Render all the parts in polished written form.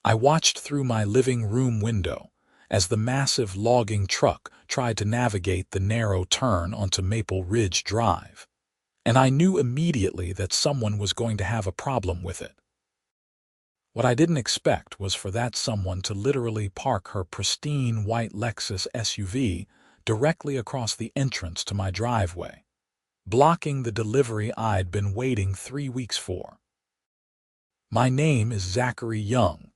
I watched through my living room window as the massive logging truck tried to navigate the narrow turn onto Maple Ridge Drive, and I knew immediately that someone was going to have a problem with it. What I didn't expect was for that someone to literally park her pristine white Lexus SUV directly across the entrance to my driveway, blocking the delivery I'd been waiting 3 weeks for. My name is Zachary Young,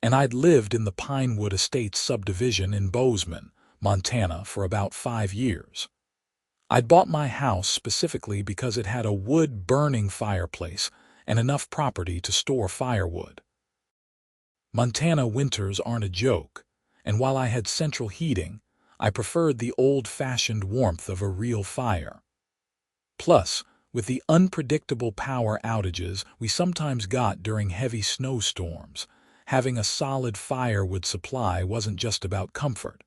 and I'd lived in the Pinewood Estates subdivision in Bozeman, Montana for about 5 years. I'd bought my house specifically because it had a wood-burning fireplace and enough property to store firewood. Montana winters aren't a joke, and while I had central heating, I preferred the old-fashioned warmth of a real fire. Plus, with the unpredictable power outages we sometimes got during heavy snowstorms, having a solid firewood supply wasn't just about comfort.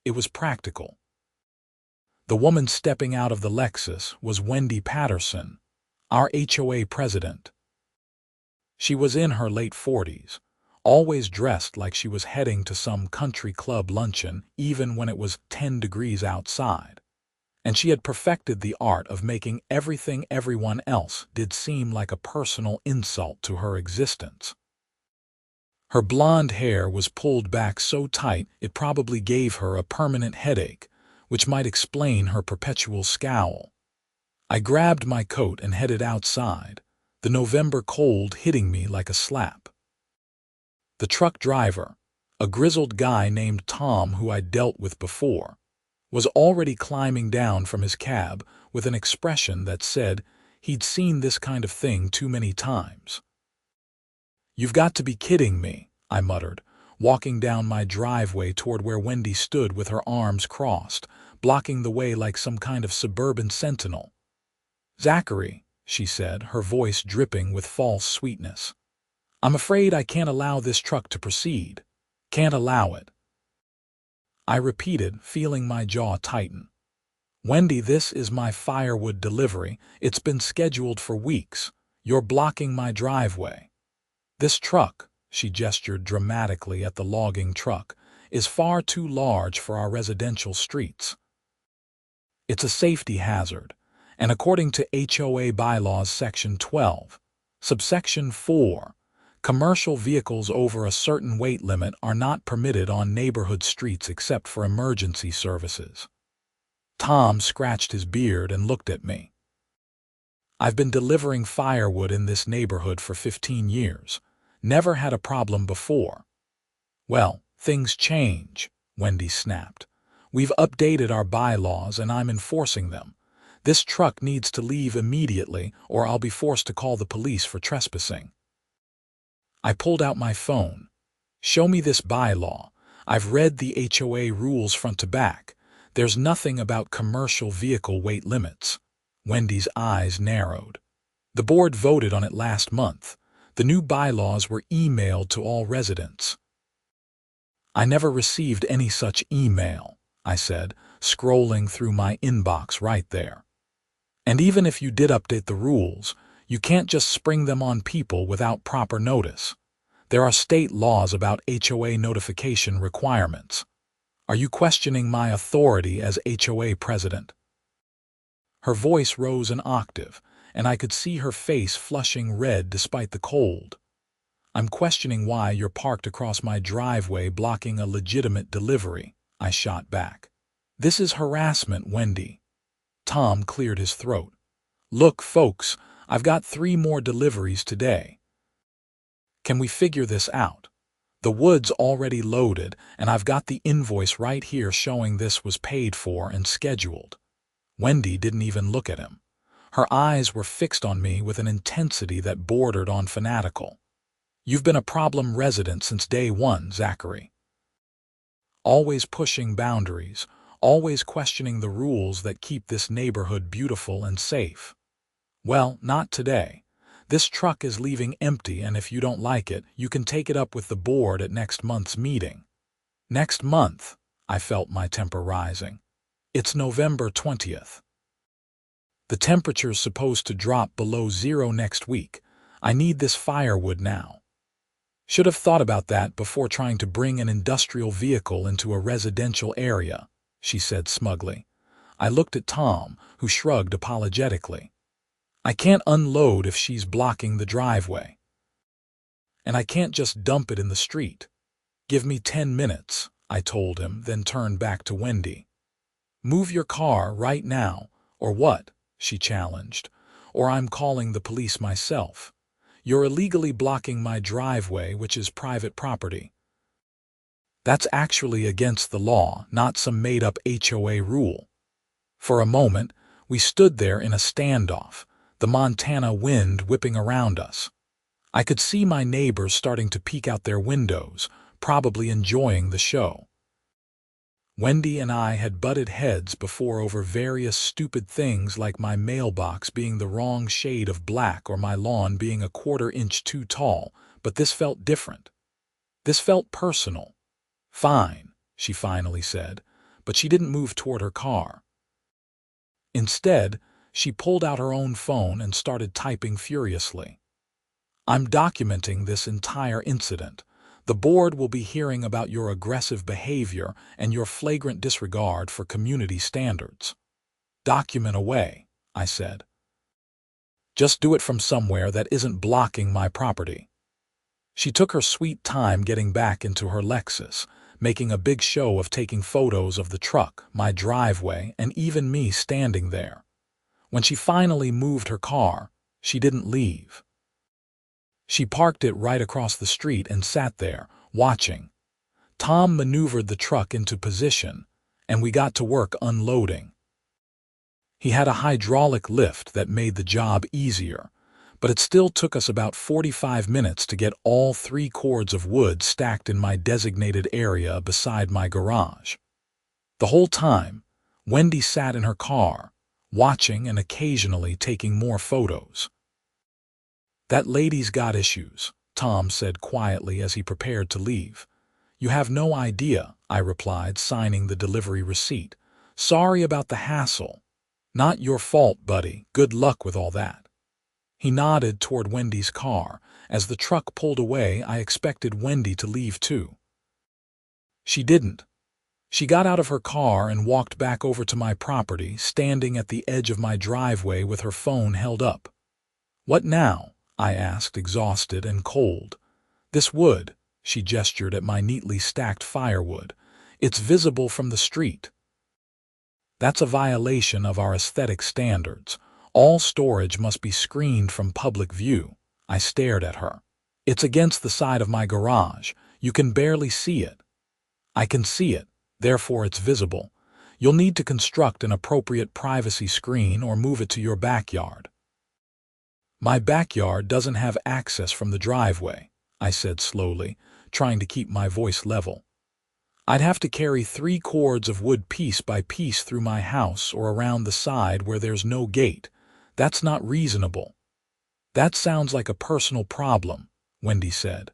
It was practical. The woman stepping out of the Lexus was Wendy Patterson, our HOA president. She was in her late 40s, always dressed like she was heading to some country club luncheon even when it was 10 degrees outside. And she had perfected the art of making everything everyone else did seem like a personal insult to her existence. Her blonde hair was pulled back so tight it probably gave her a permanent headache, which might explain her perpetual scowl. I grabbed my coat and headed outside, the November cold hitting me like a slap. The truck driver, a grizzled guy named Tom who I'd dealt with before, was already climbing down from his cab with an expression that said he'd seen this kind of thing too many times. "You've got to be kidding me," I muttered, walking down my driveway toward where Wendy stood with her arms crossed, blocking the way like some kind of suburban sentinel. "Zachary," she said, her voice dripping with false sweetness, "I'm afraid I can't allow this truck to proceed. Can't allow it." I repeated, feeling my jaw tighten. "Wendy, this is my firewood delivery. It's been scheduled for weeks. You're blocking my driveway. This truck," she gestured dramatically at the logging truck, "is far too large for our residential streets. It's a safety hazard, and according to HOA bylaws section 12, subsection 4, commercial vehicles over a certain weight limit are not permitted on neighborhood streets except for emergency services." Tom scratched his beard and looked at me. "I've been delivering firewood in this neighborhood for 15 years. Never had a problem before." "Well, things change," Wendy snapped. "We've updated our bylaws and I'm enforcing them. This truck needs to leave immediately or I'll be forced to call the police for trespassing." I pulled out my phone. "Show me this bylaw. I've read the HOA rules front to back. There's nothing about commercial vehicle weight limits." Wendy's eyes narrowed. "The board voted on it last month. The new bylaws were emailed to all residents." "I never received any such email," I said, scrolling through my inbox right there. "And even if you did update the rules, you can't just spring them on people without proper notice. There are state laws about HOA notification requirements. Are you questioning my authority as HOA president?" Her voice rose an octave, and I could see her face flushing red despite the cold. "I'm questioning why you're parked across my driveway blocking a legitimate delivery," I shot back. "This is harassment, Wendy." Tom cleared his throat. "Look, folks, I've got 3 more deliveries today. Can we figure this out? The wood's already loaded, and I've got the invoice right here showing this was paid for and scheduled." Wendy didn't even look at him. Her eyes were fixed on me with an intensity that bordered on fanatical. "You've been a problem resident since day one, Zachary. Always pushing boundaries, always questioning the rules that keep this neighborhood beautiful and safe. Well, not today. This truck is leaving empty, and if you don't like it, you can take it up with the board at next month's meeting." "Next month?" I felt my temper rising. "It's November 20th. The temperature's supposed to drop below 0 next week. I need this firewood now." Should have thought about that before trying to bring an industrial vehicle into a residential area, she said smugly. I looked at Tom, who shrugged apologetically. I can't unload if she's blocking the driveway. And I can't just dump it in the street. Give me 10 minutes, I told him, then turned back to Wendy. Move your car right now, or what? She challenged. Or I'm calling the police myself. You're illegally blocking my driveway, which is private property. That's actually against the law, not some made-up HOA rule. For a moment, we stood there in a standoff, the Montana wind whipping around us. I could see my neighbors starting to peek out their windows, probably enjoying the show. Wendy and I had butted heads before over various stupid things like my mailbox being the wrong shade of black or my lawn being a quarter-inch too tall, but this felt different. This felt personal. Fine, she finally said, but she didn't move toward her car. Instead, she pulled out her own phone and started typing furiously. I'm documenting this entire incident. The board will be hearing about your aggressive behavior and your flagrant disregard for community standards. Document away, I said. Just do it from somewhere that isn't blocking my property. She took her sweet time getting back into her Lexus, making a big show of taking photos of the truck, my driveway, and even me standing there. When she finally moved her car, she didn't leave. She parked it right across the street and sat there, watching. Tom maneuvered the truck into position, and we got to work unloading. He had a hydraulic lift that made the job easier, but it still took us about 45 minutes to get all 3 cords of wood stacked in my designated area beside my garage. The whole time, Wendy sat in her car, watching and occasionally taking more photos. That lady's got issues, Tom said quietly as he prepared to leave. You have no idea, I replied, signing the delivery receipt. Sorry about the hassle. Not your fault, buddy. Good luck with all that. He nodded toward Wendy's car. As the truck pulled away, I expected Wendy to leave too. She didn't. She got out of her car and walked back over to my property, standing at the edge of my driveway with her phone held up. What now? I asked, exhausted and cold. This wood, she gestured at my neatly stacked firewood. It's visible from the street. That's a violation of our aesthetic standards. All storage must be screened from public view. I stared at her. It's against the side of my garage. You can barely see it. I can see it, therefore it's visible. You'll need to construct an appropriate privacy screen or move it to your backyard. My backyard doesn't have access from the driveway, I said slowly, trying to keep my voice level. I'd have to carry 3 cords of wood piece by piece through my house or around the side where there's no gate. That's not reasonable. That sounds like a personal problem, Wendy said.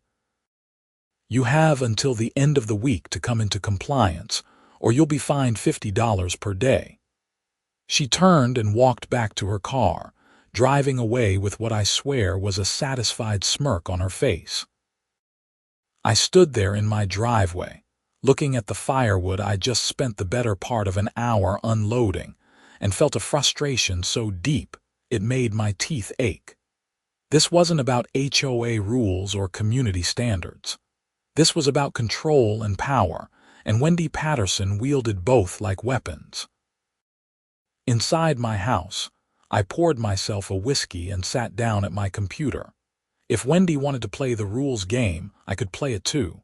You have until the end of the week to come into compliance, or you'll be fined $50 per day. She turned and walked back to her car, driving away with what I swear was a satisfied smirk on her face. I stood there in my driveway, looking at the firewood I'd just spent the better part of an hour unloading, and felt a frustration so deep it made my teeth ache. This wasn't about HOA rules or community standards. This was about control and power, and Wendy Patterson wielded both like weapons. Inside my house, I poured myself a whiskey and sat down at my computer. If Wendy wanted to play the rules game, I could play it too.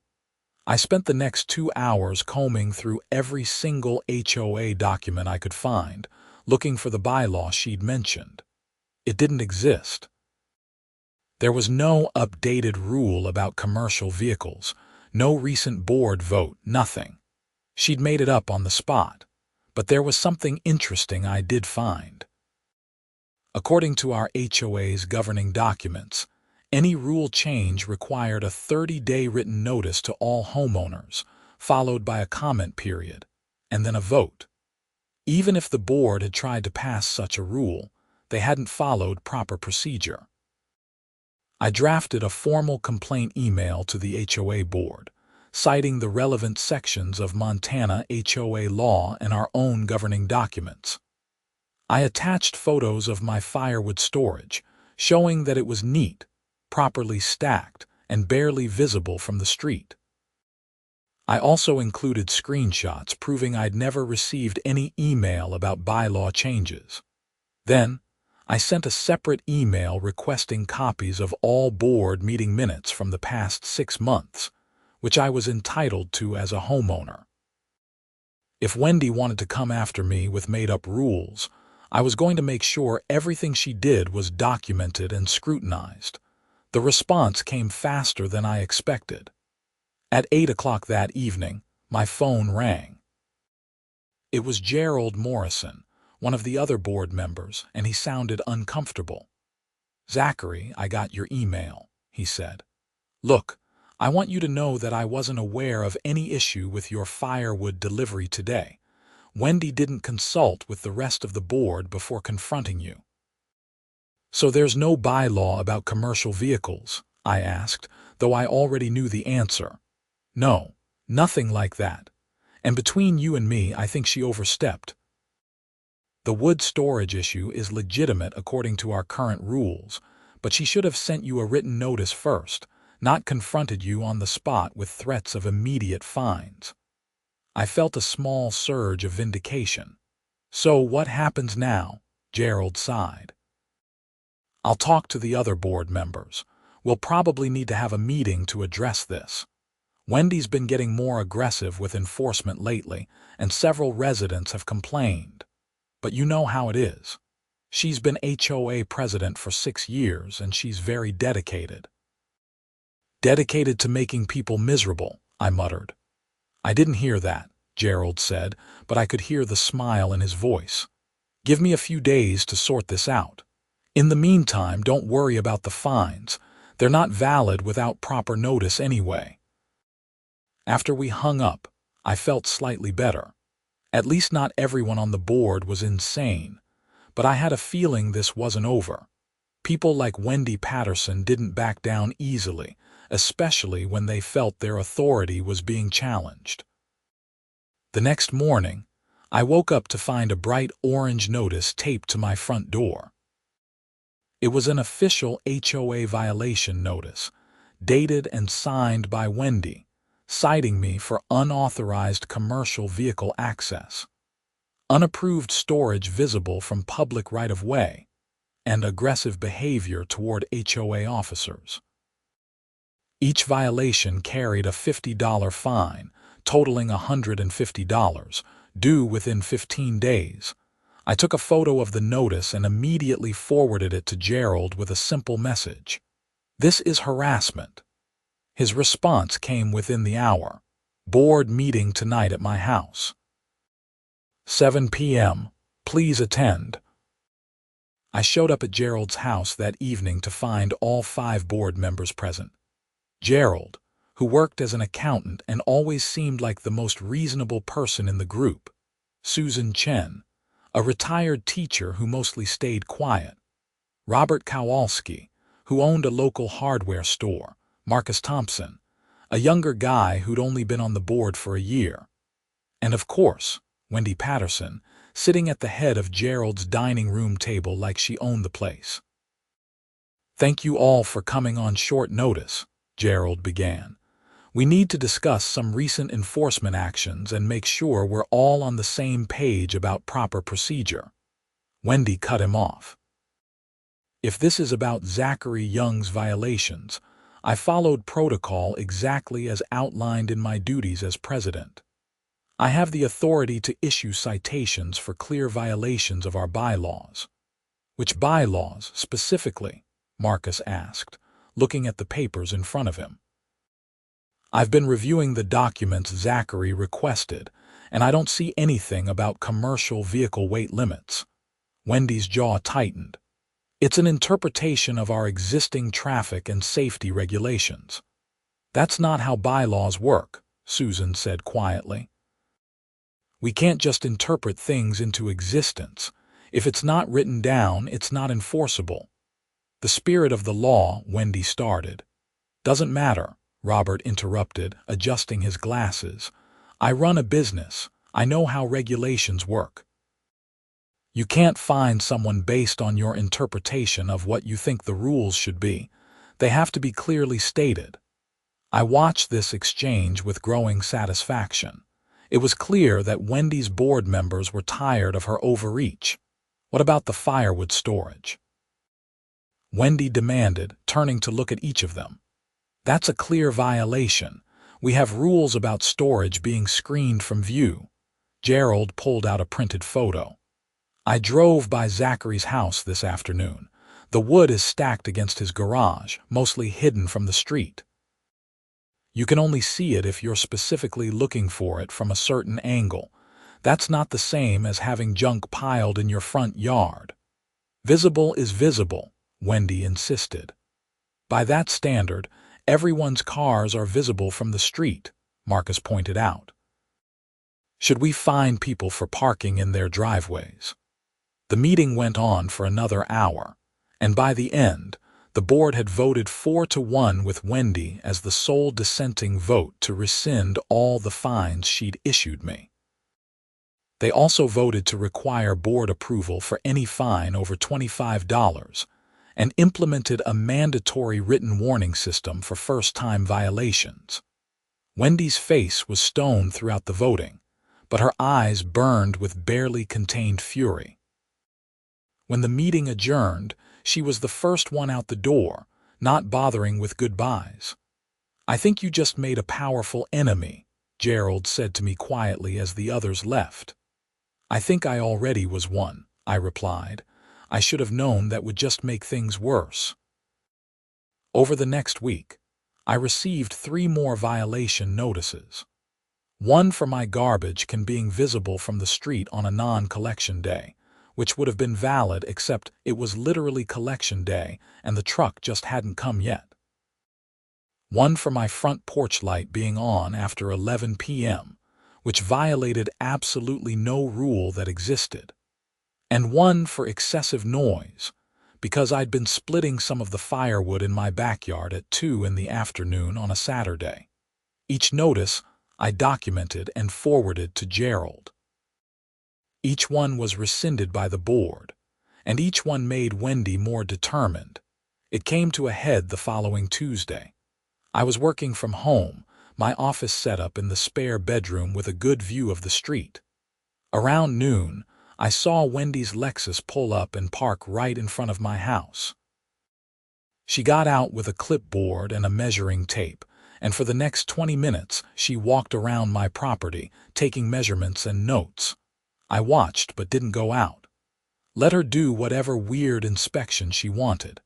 I spent the next 2 hours combing through every single HOA document I could find, looking for the bylaw she'd mentioned. It didn't exist. There was no updated rule about commercial vehicles, no recent board vote, nothing. She'd made it up on the spot, but there was something interesting I did find. According to our HOA's governing documents, any rule change required a 30-day written notice to all homeowners, followed by a comment period, and then a vote. Even if the board had tried to pass such a rule, they hadn't followed proper procedure. I drafted a formal complaint email to the HOA board, citing the relevant sections of Montana HOA law and our own governing documents. I attached photos of my firewood storage, showing that it was neat, properly stacked, and barely visible from the street. I also included screenshots proving I'd never received any email about bylaw changes. Then, I sent a separate email requesting copies of all board meeting minutes from the past 6 months, which I was entitled to as a homeowner. If Wendy wanted to come after me with made-up rules, I was going to make sure everything she did was documented and scrutinized. The response came faster than I expected. At 8 o'clock that evening, my phone rang. It was Gerald Morrison, one of the other board members, and he sounded uncomfortable. "Zachary, I got your email," he said. "Look, I want you to know that I wasn't aware of any issue with your firewood delivery today. Wendy didn't consult with the rest of the board before confronting you." "So there's no bylaw about commercial vehicles?" I asked, though I already knew the answer. "No, nothing like that. And between you and me, I think she overstepped. The wood storage issue is legitimate according to our current rules, but she should have sent you a written notice first, not confronted you on the spot with threats of immediate fines." I felt a small surge of vindication. "So what happens now?" Gerald sighed. "I'll talk to the other board members. We'll probably need to have a meeting to address this. Wendy's been getting more aggressive with enforcement lately, and several residents have complained. But you know how it is. She's been HOA president for 6 years, and she's very dedicated." "Dedicated to making people miserable," I muttered. "I didn't hear that," Gerald said, but I could hear the smile in his voice. "Give me a few days to sort this out. In the meantime, don't worry about the fines. They're not valid without proper notice anyway." After we hung up, I felt slightly better. At least not everyone on the board was insane, but I had a feeling this wasn't over. People like Wendy Patterson didn't back down easily, especially when they felt their authority was being challenged. The next morning, I woke up to find a bright orange notice taped to my front door. It was an official HOA violation notice, dated and signed by Wendy, citing me for unauthorized commercial vehicle access, unapproved storage visible from public right-of-way, and aggressive behavior toward HOA officers. Each violation carried a $50 fine, totaling $150, due within 15 days. I took a photo of the notice and immediately forwarded it to Gerald with a simple message: "This is harassment." His response came within the hour: "Board meeting tonight at my house. 7 p.m. Please attend." I showed up at Gerald's house that evening to find all 5 board members present. Gerald, who worked as an accountant and always seemed like the most reasonable person in the group; Susan Chen, a retired teacher who mostly stayed quiet; Robert Kowalski, who owned a local hardware store; Marcus Thompson, a younger guy who'd only been on the board for a year; and of course, Wendy Patterson, sitting at the head of Gerald's dining room table like she owned the place. "Thank you all for coming on short notice," Gerald began. "We need to discuss some recent enforcement actions and make sure we're all on the same page about proper procedure." Wendy cut him off. "If this is about Zachary Young's violations, I followed protocol exactly as outlined in my duties as president. I have the authority to issue citations for clear violations of our bylaws." "Which bylaws, specifically?" Marcus asked, looking at the papers in front of him. "I've been reviewing the documents Zachary requested, and I don't see anything about commercial vehicle weight limits." Wendy's jaw tightened. "It's an interpretation of our existing traffic and safety regulations." "That's not how bylaws work," Susan said quietly. "We can't just interpret things into existence. If it's not written down, it's not enforceable." The spirit of the law, Wendy started. Doesn't matter, Robert interrupted, adjusting his glasses. I run a business. I know how regulations work. You can't fine someone based on your interpretation of what you think the rules should be. They have to be clearly stated. I watched this exchange with growing satisfaction. It was clear that Wendy's board members were tired of her overreach. What about the firewood storage? Wendy demanded, turning to look at each of them. That's a clear violation. We have rules about storage being screened from view. Gerald pulled out a printed photo. I drove by Zachary's house this afternoon. The wood is stacked against his garage, mostly hidden from the street. You can only see it if you're specifically looking for it from a certain angle. That's not the same as having junk piled in your front yard. Visible is visible, Wendy insisted. By that standard, everyone's cars are visible from the street, Marcus pointed out. Should we fine people for parking in their driveways? The meeting went on for another hour, and by the end, the board had voted 4-1 with Wendy as the sole dissenting vote to rescind all the fines she'd issued me. They also voted to require board approval for any fine over $25 and implemented a mandatory written warning system for first-time violations. Wendy's face was stone throughout the voting, but her eyes burned with barely contained fury. When the meeting adjourned, she was the first one out the door, not bothering with goodbyes. I think you just made a powerful enemy, Gerald said to me quietly as the others left. I think I already was one, I replied. I should have known that would just make things worse. Over the next week, I received 3 more violation notices. One for my garbage can being visible from the street on a non-collection day, which would have been valid except it was literally collection day and the truck just hadn't come yet. One for my front porch light being on after 11 p.m., which violated absolutely no rule that existed. And one for excessive noise, because I'd been splitting some of the firewood in my backyard at 2 in the afternoon on a Saturday. Each notice I documented and forwarded to Gerald. Each one was rescinded by the board, and each one made Wendy more determined. It came to a head the following Tuesday. I was working from home, my office set up in the spare bedroom with a good view of the street. Around noon, I saw Wendy's Lexus pull up and park right in front of my house. She got out with a clipboard and a measuring tape, and for the next 20 minutes she walked around my property, taking measurements and notes. I watched but didn't go out. Let her do whatever weird inspection she wanted.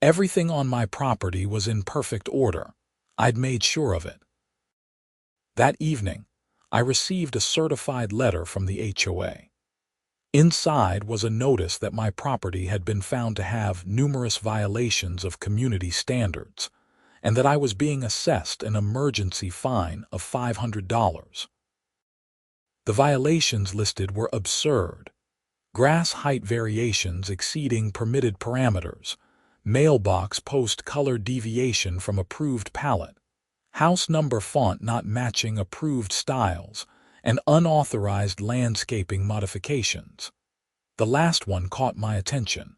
Everything on my property was in perfect order. I'd made sure of it. That evening, I received a certified letter from the HOA. Inside was a notice that my property had been found to have numerous violations of community standards, and that I was being assessed an emergency fine of $500. The violations listed were absurd. Grass height variations exceeding permitted parameters, mailbox post color deviation from approved palette, house number font not matching approved styles, and unauthorized landscaping modifications. The last one caught my attention.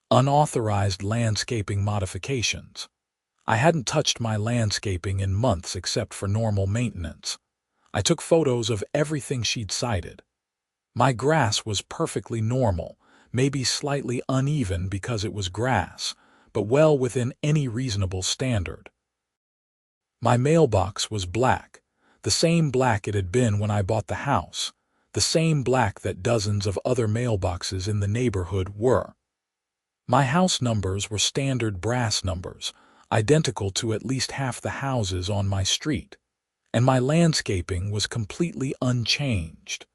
Unauthorized landscaping modifications. I hadn't touched my landscaping in months except for normal maintenance. I took photos of everything she'd cited. My grass was perfectly normal, maybe slightly uneven because it was grass, but well within any reasonable standard. My mailbox was black, the same black it had been when I bought the house, the same black that dozens of other mailboxes in the neighborhood were. My house numbers were standard brass numbers, identical to at least half the houses on my street, and my landscaping was completely unchanged.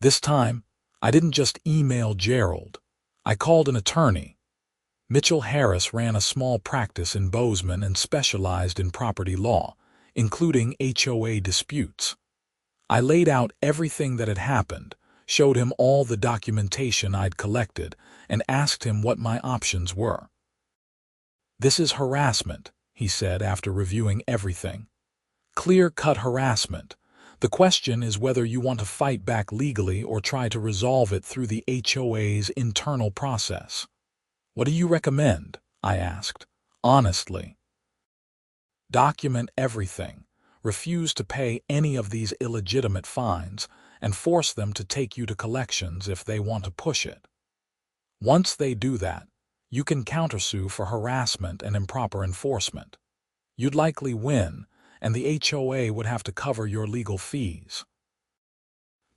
This time, I didn't just email Gerald. I called an attorney. Mitchell Harris ran a small practice in Bozeman and specialized in property law, including HOA disputes. I laid out everything that had happened, showed him all the documentation I'd collected, and asked him what my options were. "This is harassment," he said after reviewing everything. "Clear-cut harassment. The question is whether you want to fight back legally or try to resolve it through the HOA's internal process." "What do you recommend?" I asked, honestly. "Document everything. Refuse to pay any of these illegitimate fines, and force them to take you to collections if they want to push it. Once they do that, you can countersue for harassment and improper enforcement. You'd likely win, and the HOA would have to cover your legal fees.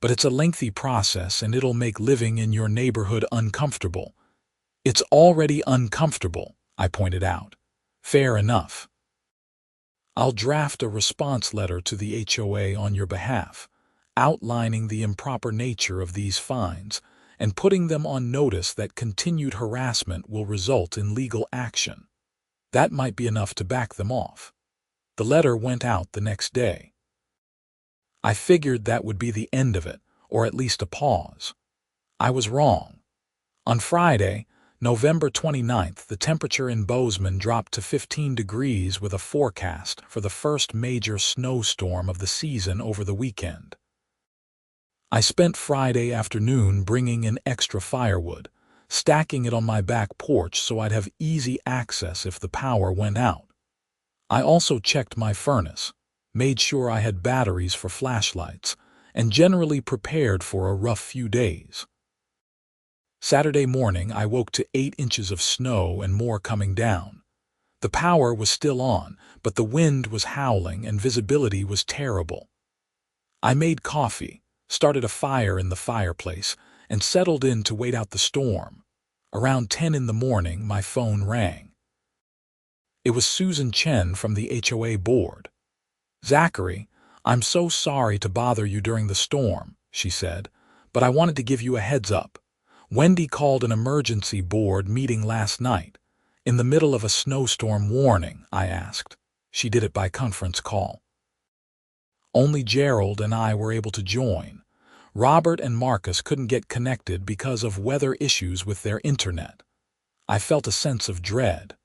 But it's a lengthy process, and it'll make living in your neighborhood uncomfortable." "It's already uncomfortable," I pointed out. "Fair enough. I'll draft a response letter to the HOA on your behalf, outlining the improper nature of these fines and putting them on notice that continued harassment will result in legal action. That might be enough to back them off." The letter went out the next day. I figured that would be the end of it, or at least a pause. I was wrong. On Friday, November 29th, the temperature in Bozeman dropped to 15 degrees with a forecast for the first major snowstorm of the season over the weekend. I spent Friday afternoon bringing in extra firewood, stacking it on my back porch so I'd have easy access if the power went out. I also checked my furnace, made sure I had batteries for flashlights, and generally prepared for a rough few days. Saturday morning, I woke to 8 inches of snow and more coming down. The power was still on, but the wind was howling and visibility was terrible. I made coffee, started a fire in the fireplace, and settled in to wait out the storm. Around 10 in the morning, my phone rang. It was Susan Chen from the HOA board. "Zachary, I'm so sorry to bother you during the storm," she said, "but I wanted to give you a heads up. Wendy called an emergency board meeting last night. In the middle of a snowstorm warning," I asked. "She did it by conference call." Only Gerald and I were able to join. Robert and Marcus couldn't get connected because of weather issues with their internet. I felt a sense of dread.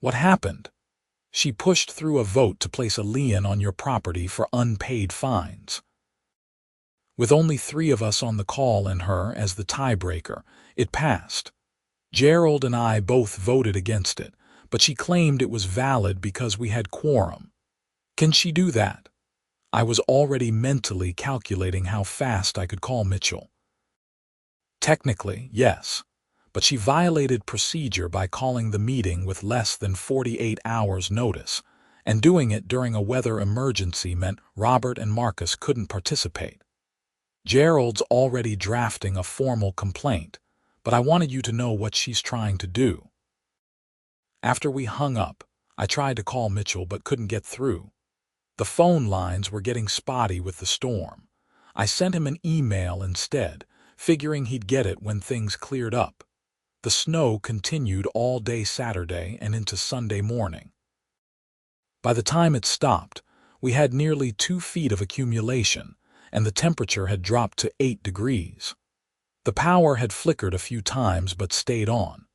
"What happened?" "She pushed through a vote to place a lien on your property for unpaid fines." With only 3 of us on the call and her as the tiebreaker, it passed. Gerald and I both voted against it, but she claimed it was valid because we had quorum. Can she do that? I was already mentally calculating how fast I could call Mitchell. Technically, yes, but she violated procedure by calling the meeting with less than 48 hours notice, and doing it during a weather emergency meant Robert and Marcus couldn't participate. Gerald's already drafting a formal complaint, but I wanted you to know what she's trying to do. After we hung up, I tried to call Mitchell but couldn't get through. The phone lines were getting spotty with the storm. I sent him an email instead, figuring he'd get it when things cleared up. The snow continued all day Saturday and into Sunday morning. By the time it stopped, we had nearly 2 feet of accumulation, and the temperature had dropped to 8 degrees. The power had flickered a few times but stayed on.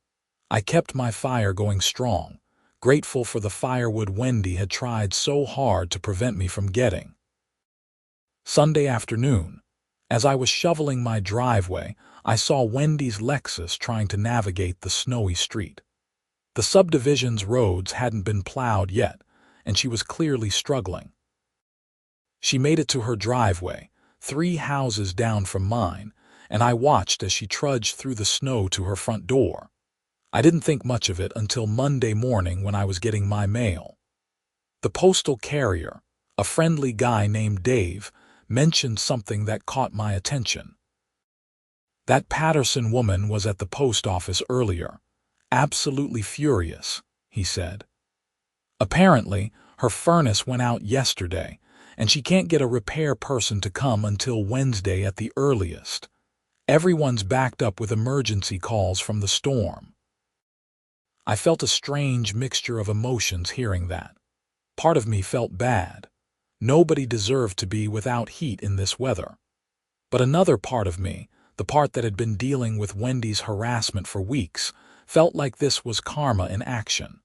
I kept my fire going strong, grateful for the firewood Wendy had tried so hard to prevent me from getting. Sunday afternoon, as I was shoveling my driveway, I saw Wendy's Lexus trying to navigate the snowy street. The subdivision's roads hadn't been plowed yet, and she was clearly struggling. She made it to her driveway, 3 houses down from mine, and I watched as she trudged through the snow to her front door. I didn't think much of it until Monday morning when I was getting my mail. The postal carrier, a friendly guy named Dave, mentioned something that caught my attention. "That Patterson woman was at the post office earlier. Absolutely furious," he said. "Apparently, her furnace went out yesterday, and she can't get a repair person to come until Wednesday at the earliest. Everyone's backed up with emergency calls from the storm." I felt a strange mixture of emotions hearing that. Part of me felt bad. Nobody deserved to be without heat in this weather. But another part of me, the part that had been dealing with Wendy's harassment for weeks, felt like this was karma in action.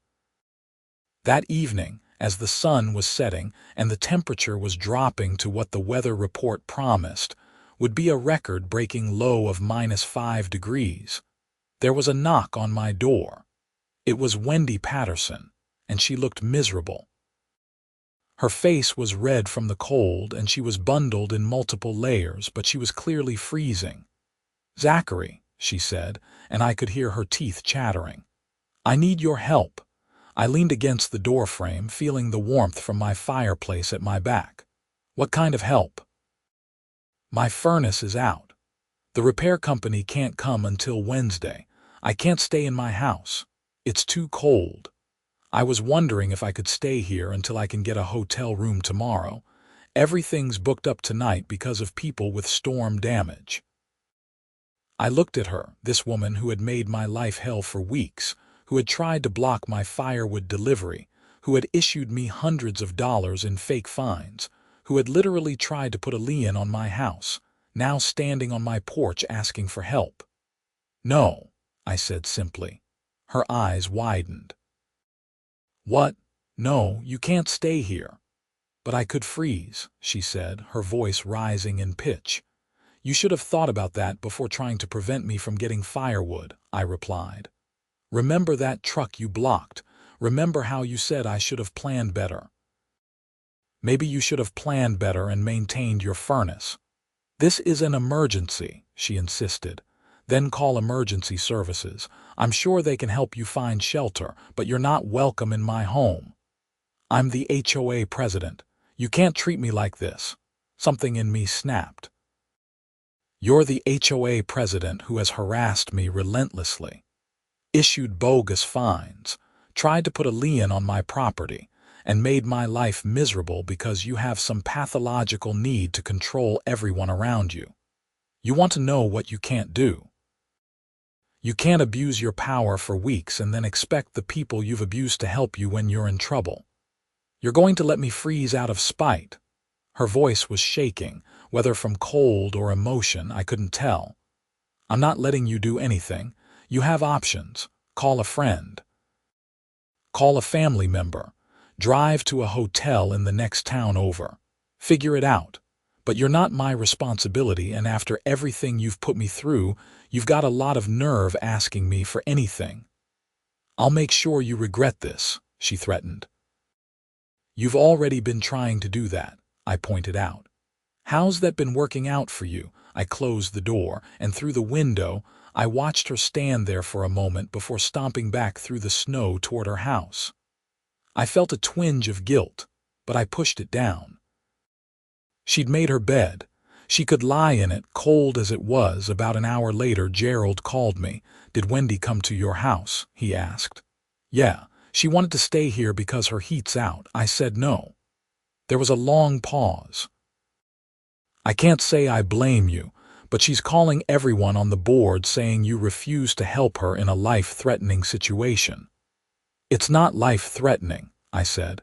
That evening, as the sun was setting and the temperature was dropping to what the weather report promised, would be a record-breaking low of -5 degrees, there was a knock on my door. It was Wendy Patterson, and she looked miserable. Her face was red from the cold, and she was bundled in multiple layers, but she was clearly freezing. "Zachary," she said, and I could hear her teeth chattering. "I need your help." I leaned against the doorframe, feeling the warmth from my fireplace at my back. "What kind of help?" "My furnace is out. The repair company can't come until Wednesday. I can't stay in my house. It's too cold. I was wondering if I could stay here until I can get a hotel room tomorrow. Everything's booked up tonight because of people with storm damage." I looked at her, this woman who had made my life hell for weeks, who had tried to block my firewood delivery, who had issued me hundreds of dollars in fake fines, who had literally tried to put a lien on my house, now standing on my porch asking for help. "No," I said simply. Her eyes widened. "What? No, you can't stay here." "But I could freeze," she said, her voice rising in pitch. "You should have thought about that before trying to prevent me from getting firewood," I replied. "Remember that truck you blocked? Remember how you said I should have planned better? Maybe you should have planned better and maintained your furnace." "This is an emergency," she insisted. "Then call emergency services. I'm sure they can help you find shelter, but you're not welcome in my home. I'm the HOA president. You can't treat me like this." Something in me snapped. "You're the HOA president who has harassed me relentlessly, issued bogus fines, tried to put a lien on my property, and made my life miserable because you have some pathological need to control everyone around you. You want to know what you can't do? You can't abuse your power for weeks and then expect the people you've abused to help you when you're in trouble. You're going to let me freeze out of spite." Her voice was shaking, whether from cold or emotion, I couldn't tell. "I'm not letting you do anything. You have options. Call a friend. Call a family member. Drive to a hotel in the next town over. Figure it out. But you're not my responsibility, and after everything you've put me through, you've got a lot of nerve asking me for anything. I'll make sure you regret this," she threatened. "You've already been trying to do that," I pointed out. "How's that been working out for you?" I closed the door, and through the window, I watched her stand there for a moment before stomping back through the snow toward her house. I felt a twinge of guilt, but I pushed it down. She'd made her bed. She could lie in it, cold as it was. About an hour later, Gerald called me. "Did Wendy come to your house?" he asked. "Yeah, she wanted to stay here because her heat's out." I said no. There was a long pause. "I can't say I blame you, but she's calling everyone on the board saying you refused to help her in a life-threatening situation." "It's not life-threatening," I said.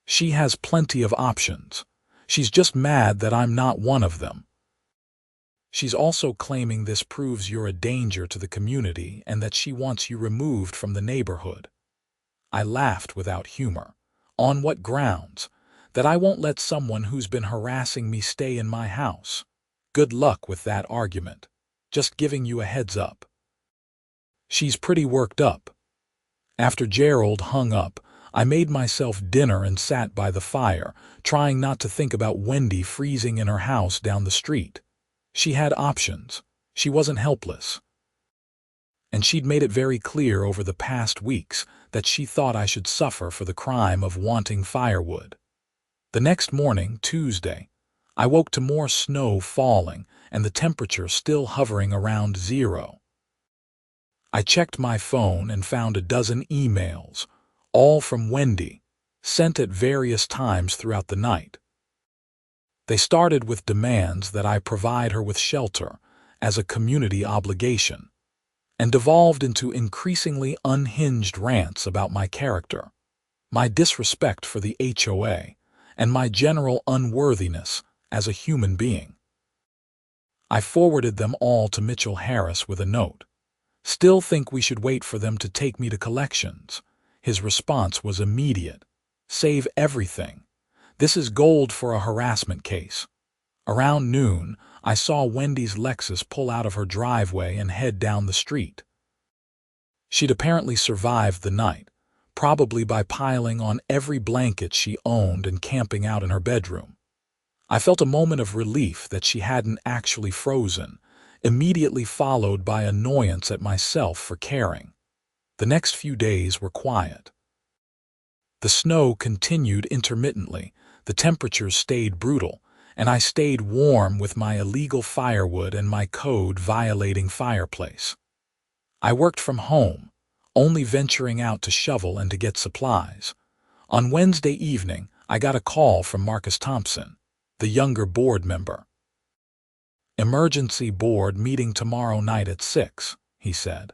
"She has plenty of options. She's just mad that I'm not one of them. She's also claiming this proves you're a danger to the community and that she wants you removed from the neighborhood." I laughed without humor. "On what grounds? That I won't let someone who's been harassing me stay in my house? Good luck with that argument. Just giving you a heads up." She's pretty worked up. After Gerald hung up, I made myself dinner and sat by the fire, trying not to think about Wendy freezing in her house down the street. She had options. She wasn't helpless. And she'd made it very clear over the past weeks that she thought I should suffer for the crime of wanting firewood. The next morning, Tuesday, I woke to more snow falling and the temperature still hovering around 0. I checked my phone and found a dozen emails, all from Wendy, sent at various times throughout the night. They started with demands that I provide her with shelter as a community obligation, and devolved into increasingly unhinged rants about my character, my disrespect for the HOA, and my general unworthiness as a human being. I forwarded them all to Mitchell Harris with a note. Still think we should wait for them to take me to collections. His response was immediate. Save everything. This is gold for a harassment case. Around noon, I saw Wendy's Lexus pull out of her driveway and head down the street. She'd apparently survived the night, probably by piling on every blanket she owned and camping out in her bedroom. I felt a moment of relief that she hadn't actually frozen, immediately followed by annoyance at myself for caring. The next few days were quiet. The snow continued intermittently, the temperatures stayed brutal, and I stayed warm with my illegal firewood and my code-violating fireplace. I worked from home, only venturing out to shovel and to get supplies. On Wednesday evening, I got a call from Marcus Thompson, the younger board member. "Emergency board meeting tomorrow night at 6, he said.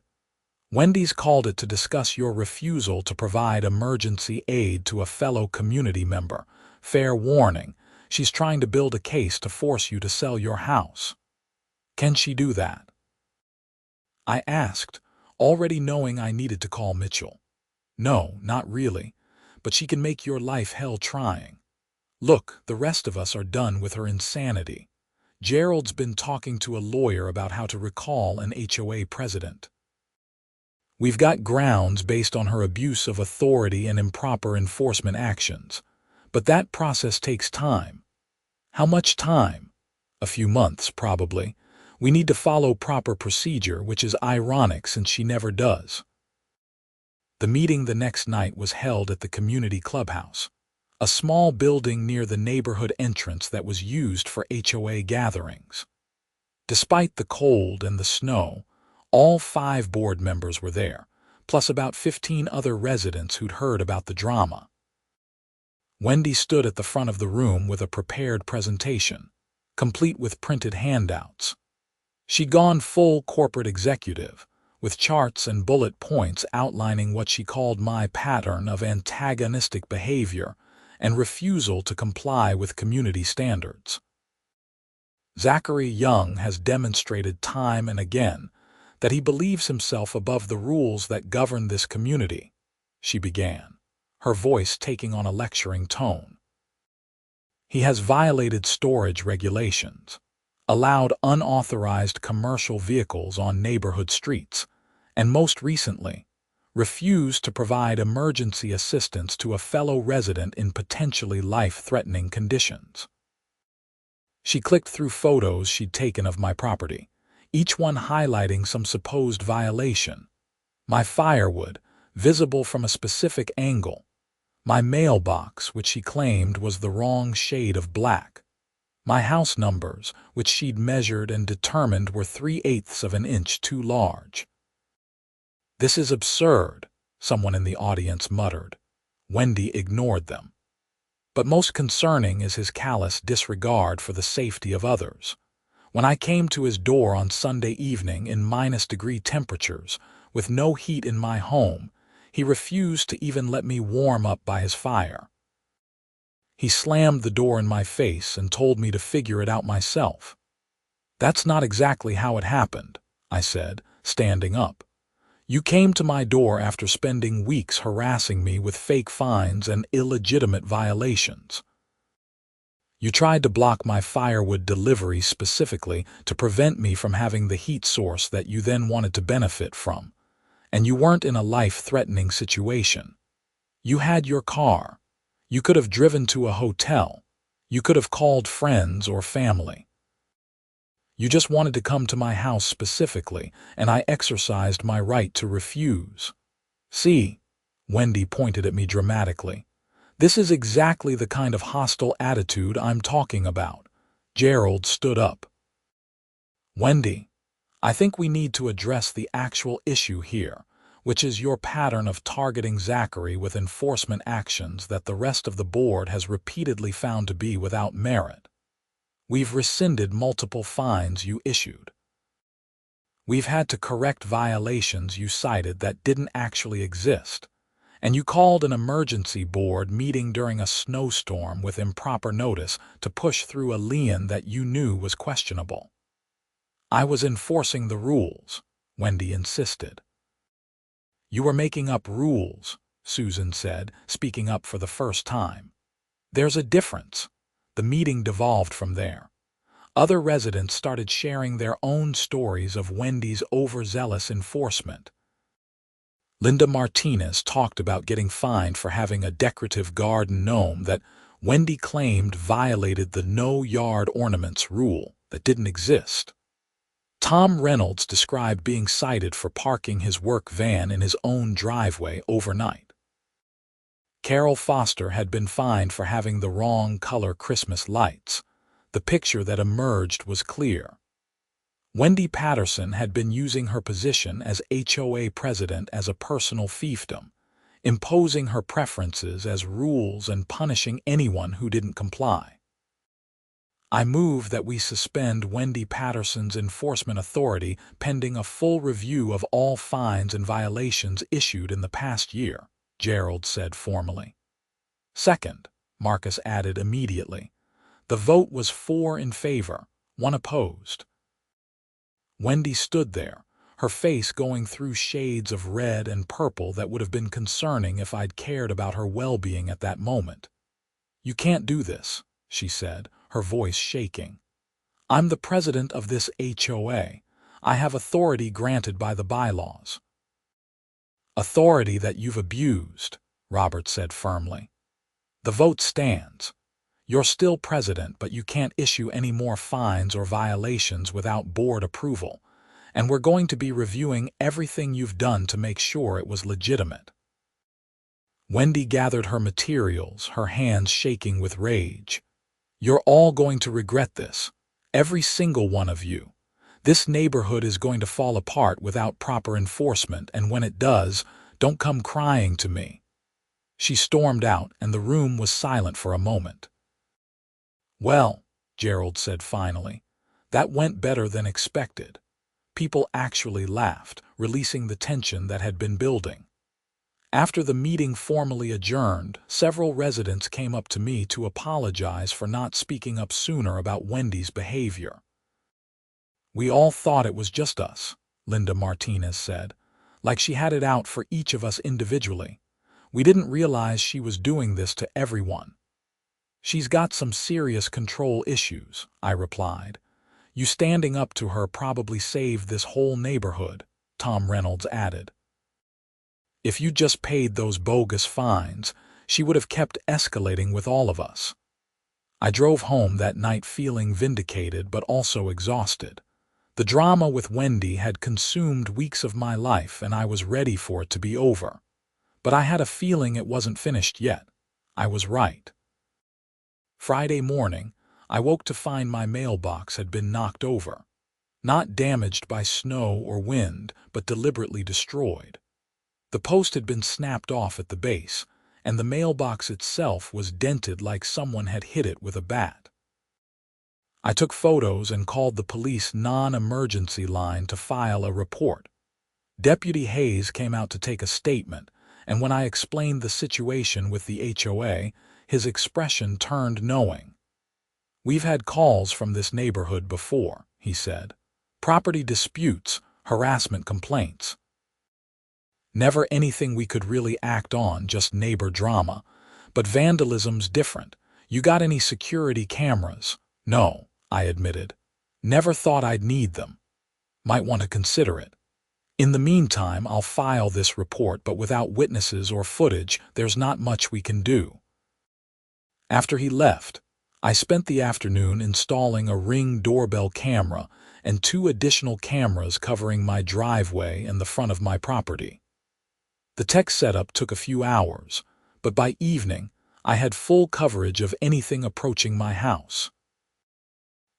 "Wendy's called it to discuss your refusal to provide emergency aid to a fellow community member. Fair warning, she's trying to build a case to force you to sell your house. Can she do that?" I asked, already knowing I needed to call Mitchell. "No, not really, but she can make your life hell trying. Look, the rest of us are done with her insanity. Gerald's been talking to a lawyer about how to recall an HOA president. We've got grounds based on her abuse of authority and improper enforcement actions, but that process takes time." "How much time?" "A few months, probably. We need to follow proper procedure, which is ironic since she never does." The meeting the next night was held at the community clubhouse, a small building near the neighborhood entrance that was used for HOA gatherings. Despite the cold and the snow, all 5 board members were there, plus about 15 other residents who'd heard about the drama. Wendy stood at the front of the room with a prepared presentation, complete with printed handouts. She'd gone full corporate executive, with charts and bullet points outlining what she called my pattern of antagonistic behavior and refusal to comply with community standards. "Zachary Young has demonstrated time and again that he believes himself above the rules that govern this community," she began, her voice taking on a lecturing tone. "He has violated storage regulations, allowed unauthorized commercial vehicles on neighborhood streets, and most recently, refused to provide emergency assistance to a fellow resident in potentially life-threatening conditions." She clicked through photos she'd taken of my property, each one highlighting some supposed violation. My firewood, visible from a specific angle. My mailbox, which she claimed was the wrong shade of black. My house numbers, which she'd measured and determined were 3/8 of an inch too large. "This is absurd," someone in the audience muttered. Wendy ignored them. "But most concerning is his callous disregard for the safety of others. When I came to his door on Sunday evening in -degree temperatures, with no heat in my home, he refused to even let me warm up by his fire. He slammed the door in my face and told me to figure it out myself." "That's not exactly how it happened," I said, standing up. "You came to my door after spending weeks harassing me with fake fines and illegitimate violations. You tried to block my firewood delivery specifically to prevent me from having the heat source that you then wanted to benefit from. And you weren't in a life-threatening situation. You had your car. You could have driven to a hotel. You could have called friends or family. You just wanted to come to my house specifically, and I exercised my right to refuse. See," Wendy pointed at me dramatically, "this is exactly the kind of hostile attitude I'm talking about." Gerald stood up. "Wendy, I think we need to address the actual issue here, which is your pattern of targeting Zachary with enforcement actions that the rest of the board has repeatedly found to be without merit. We've rescinded multiple fines you issued. We've had to correct violations you cited that didn't actually exist, and you called an emergency board meeting during a snowstorm with improper notice to push through a lien that you knew was questionable. I was enforcing the rules, Wendy insisted. You were making up rules, Susan said, speaking up for the first time. There's a difference. The meeting devolved from there. Other residents started sharing their own stories of Wendy's overzealous enforcement. Linda Martinez talked about getting fined for having a decorative garden gnome that Wendy claimed violated the no yard ornaments rule that didn't exist. Tom Reynolds described being cited for parking his work van in his own driveway overnight. Carol Foster had been fined for having the wrong color Christmas lights. The picture that emerged was clear. Wendy Patterson had been using her position as HOA president as a personal fiefdom, imposing her preferences as rules and punishing anyone who didn't comply. I move that we suspend Wendy Patterson's enforcement authority pending a full review of all fines and violations issued in the past year, Gerald said formally. Second, Marcus added immediately. The vote was 4 in favor, 1 opposed. Wendy stood there, her face going through shades of red and purple that would have been concerning if I'd cared about her well-being at that moment. You can't do this, she said, her voice shaking. I'm the president of this HOA. I have authority granted by the bylaws. Authority that you've abused, Robert said firmly. The vote stands. You're still president, but you can't issue any more fines or violations without board approval, and we're going to be reviewing everything you've done to make sure it was legitimate. Wendy gathered her materials, her hands shaking with rage. You're all going to regret this, every single one of you. This neighborhood is going to fall apart without proper enforcement, and when it does, don't come crying to me. She stormed out, and the room was silent for a moment. Well, Gerald said finally, that went better than expected. People actually laughed, releasing the tension that had been building. After the meeting formally adjourned, several residents came up to me to apologize for not speaking up sooner about Wendy's behavior. We all thought it was just us, Linda Martinez said, like she had it out for each of us individually. We didn't realize she was doing this to everyone. She's got some serious control issues, I replied. You standing up to her probably saved this whole neighborhood, Tom Reynolds added. If you just paid those bogus fines, she would have kept escalating with all of us. I drove home that night feeling vindicated but also exhausted. The drama with Wendy had consumed weeks of my life and I was ready for it to be over. But I had a feeling it wasn't finished yet. I was right. Friday morning, I woke to find my mailbox had been knocked over. Not damaged by snow or wind, but deliberately destroyed. The post had been snapped off at the base, and the mailbox itself was dented like someone had hit it with a bat. I took photos and called the police non-emergency line to file a report. Deputy Hayes came out to take a statement, and when I explained the situation with the HOA, his expression turned knowing. We've had calls from this neighborhood before, he said. Property disputes, harassment complaints. Never anything we could really act on, just neighbor drama. But vandalism's different. You got any security cameras? No, I admitted. Never thought I'd need them. Might want to consider it. In the meantime, I'll file this report, but without witnesses or footage, there's not much we can do. After he left, I spent the afternoon installing a Ring doorbell camera and 2 additional cameras covering my driveway and the front of my property. The tech setup took a few hours, but by evening, I had full coverage of anything approaching my house.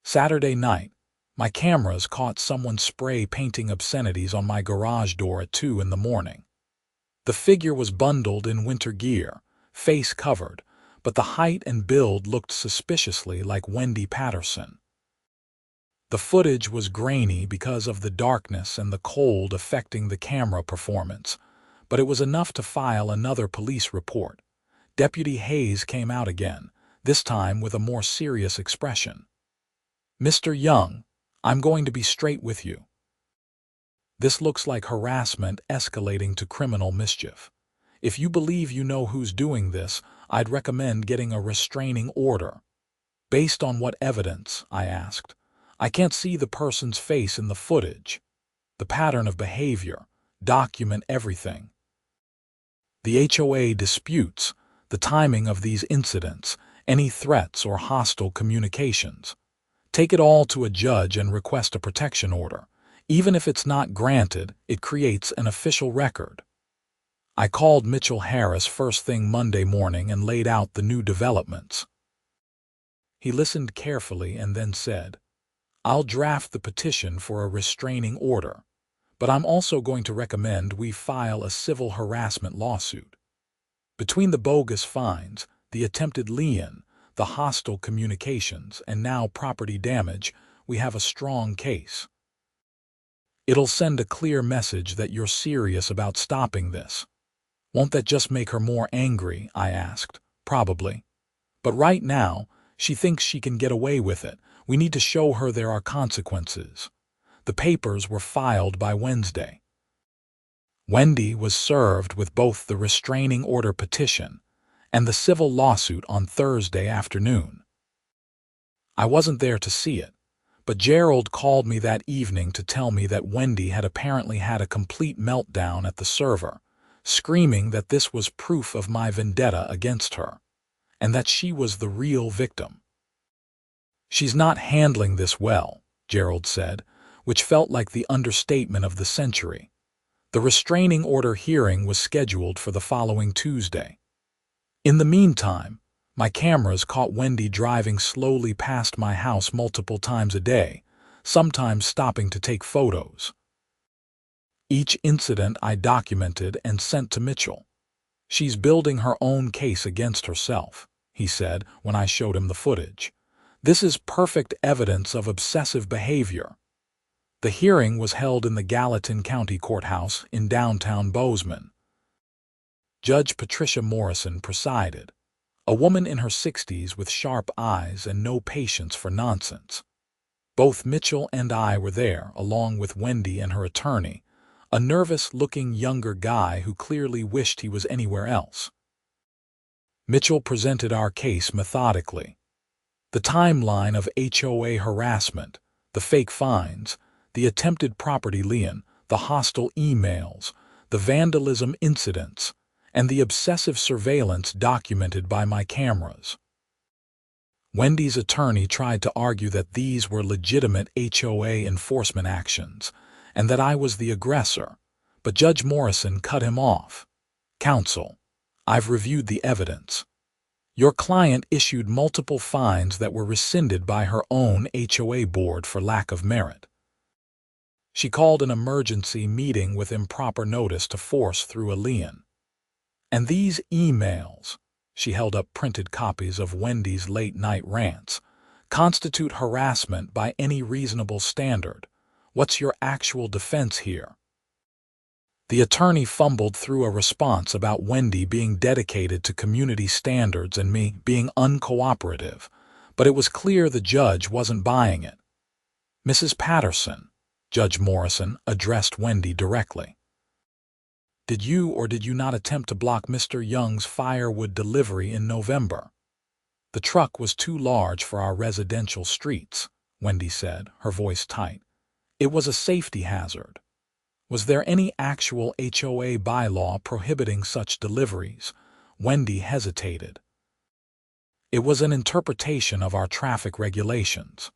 Saturday night, my cameras caught someone spray painting obscenities on my garage door at 2 in the morning. The figure was bundled in winter gear, face covered, but the height and build looked suspiciously like Wendy Patterson. The footage was grainy because of the darkness and the cold affecting the camera performance, but it was enough to file another police report. Deputy Hayes came out again, this time with a more serious expression. Mr. Young, I'm going to be straight with you. This looks like harassment escalating to criminal mischief. If you believe you know who's doing this, I'd recommend getting a restraining order. Based on what evidence? I asked. I can't see the person's face in the footage. The pattern of behavior. Document everything. The HOA disputes the timing of these incidents, any threats or hostile communications. Take it all to a judge and request a protection order. Even if it's not granted, it creates an official record. I called Mitchell Harris first thing Monday morning and laid out the new developments. He listened carefully and then said, "I'll draft the petition for a restraining order, but I'm also going to recommend we file a civil harassment lawsuit. Between the bogus fines, the attempted lien, the hostile communications, and now property damage, we have a strong case. It'll send a clear message that you're serious about stopping this." "Won't that just make her more angry?" I asked. "Probably. But right now, she thinks she can get away with it. We need to show her there are consequences." The papers were filed by Wednesday. Wendy was served with both the restraining order petition and the civil lawsuit on Thursday afternoon. I wasn't there to see it, but Gerald called me that evening to tell me that Wendy had apparently had a complete meltdown at the server, screaming that this was proof of my vendetta against her, and that she was the real victim. "She's not handling this well," Gerald said, which felt like the understatement of the century. The restraining order hearing was scheduled for the following Tuesday. In the meantime, my cameras caught Wendy driving slowly past my house multiple times a day, sometimes stopping to take photos. Each incident I documented and sent to Mitchell. "She's building her own case against herself," he said when I showed him the footage. "This is perfect evidence of obsessive behavior." The hearing was held in the Gallatin County Courthouse in downtown Bozeman. Judge Patricia Morrison presided, a woman in her 60s with sharp eyes and no patience for nonsense. Both Mitchell and I were there, along with Wendy and her attorney, a nervous-looking younger guy who clearly wished he was anywhere else. Mitchell presented our case methodically. The timeline of HOA harassment, the fake fines, the attempted property lien, the hostile emails, the vandalism incidents, and the obsessive surveillance documented by my cameras. Wendy's attorney tried to argue that these were legitimate HOA enforcement actions, and that I was the aggressor, but Judge Morrison cut him off. "Counsel, I've reviewed the evidence. Your client issued multiple fines that were rescinded by her own HOA board for lack of merit. She called an emergency meeting with improper notice to force through a lien. And these emails," she held up printed copies of Wendy's late-night rants, "constitute harassment by any reasonable standard. What's your actual defense here?" The attorney fumbled through a response about Wendy being dedicated to community standards and me being uncooperative, but it was clear the judge wasn't buying it. "Mrs. Patterson," Judge Morrison addressed Wendy directly, "did you or did you not attempt to block Mr. Young's firewood delivery in November?" "The truck was too large for our residential streets," Wendy said, her voice tight. "It was a safety hazard." "Was there any actual HOA bylaw prohibiting such deliveries?" Wendy hesitated. "It was an interpretation of our traffic regulations."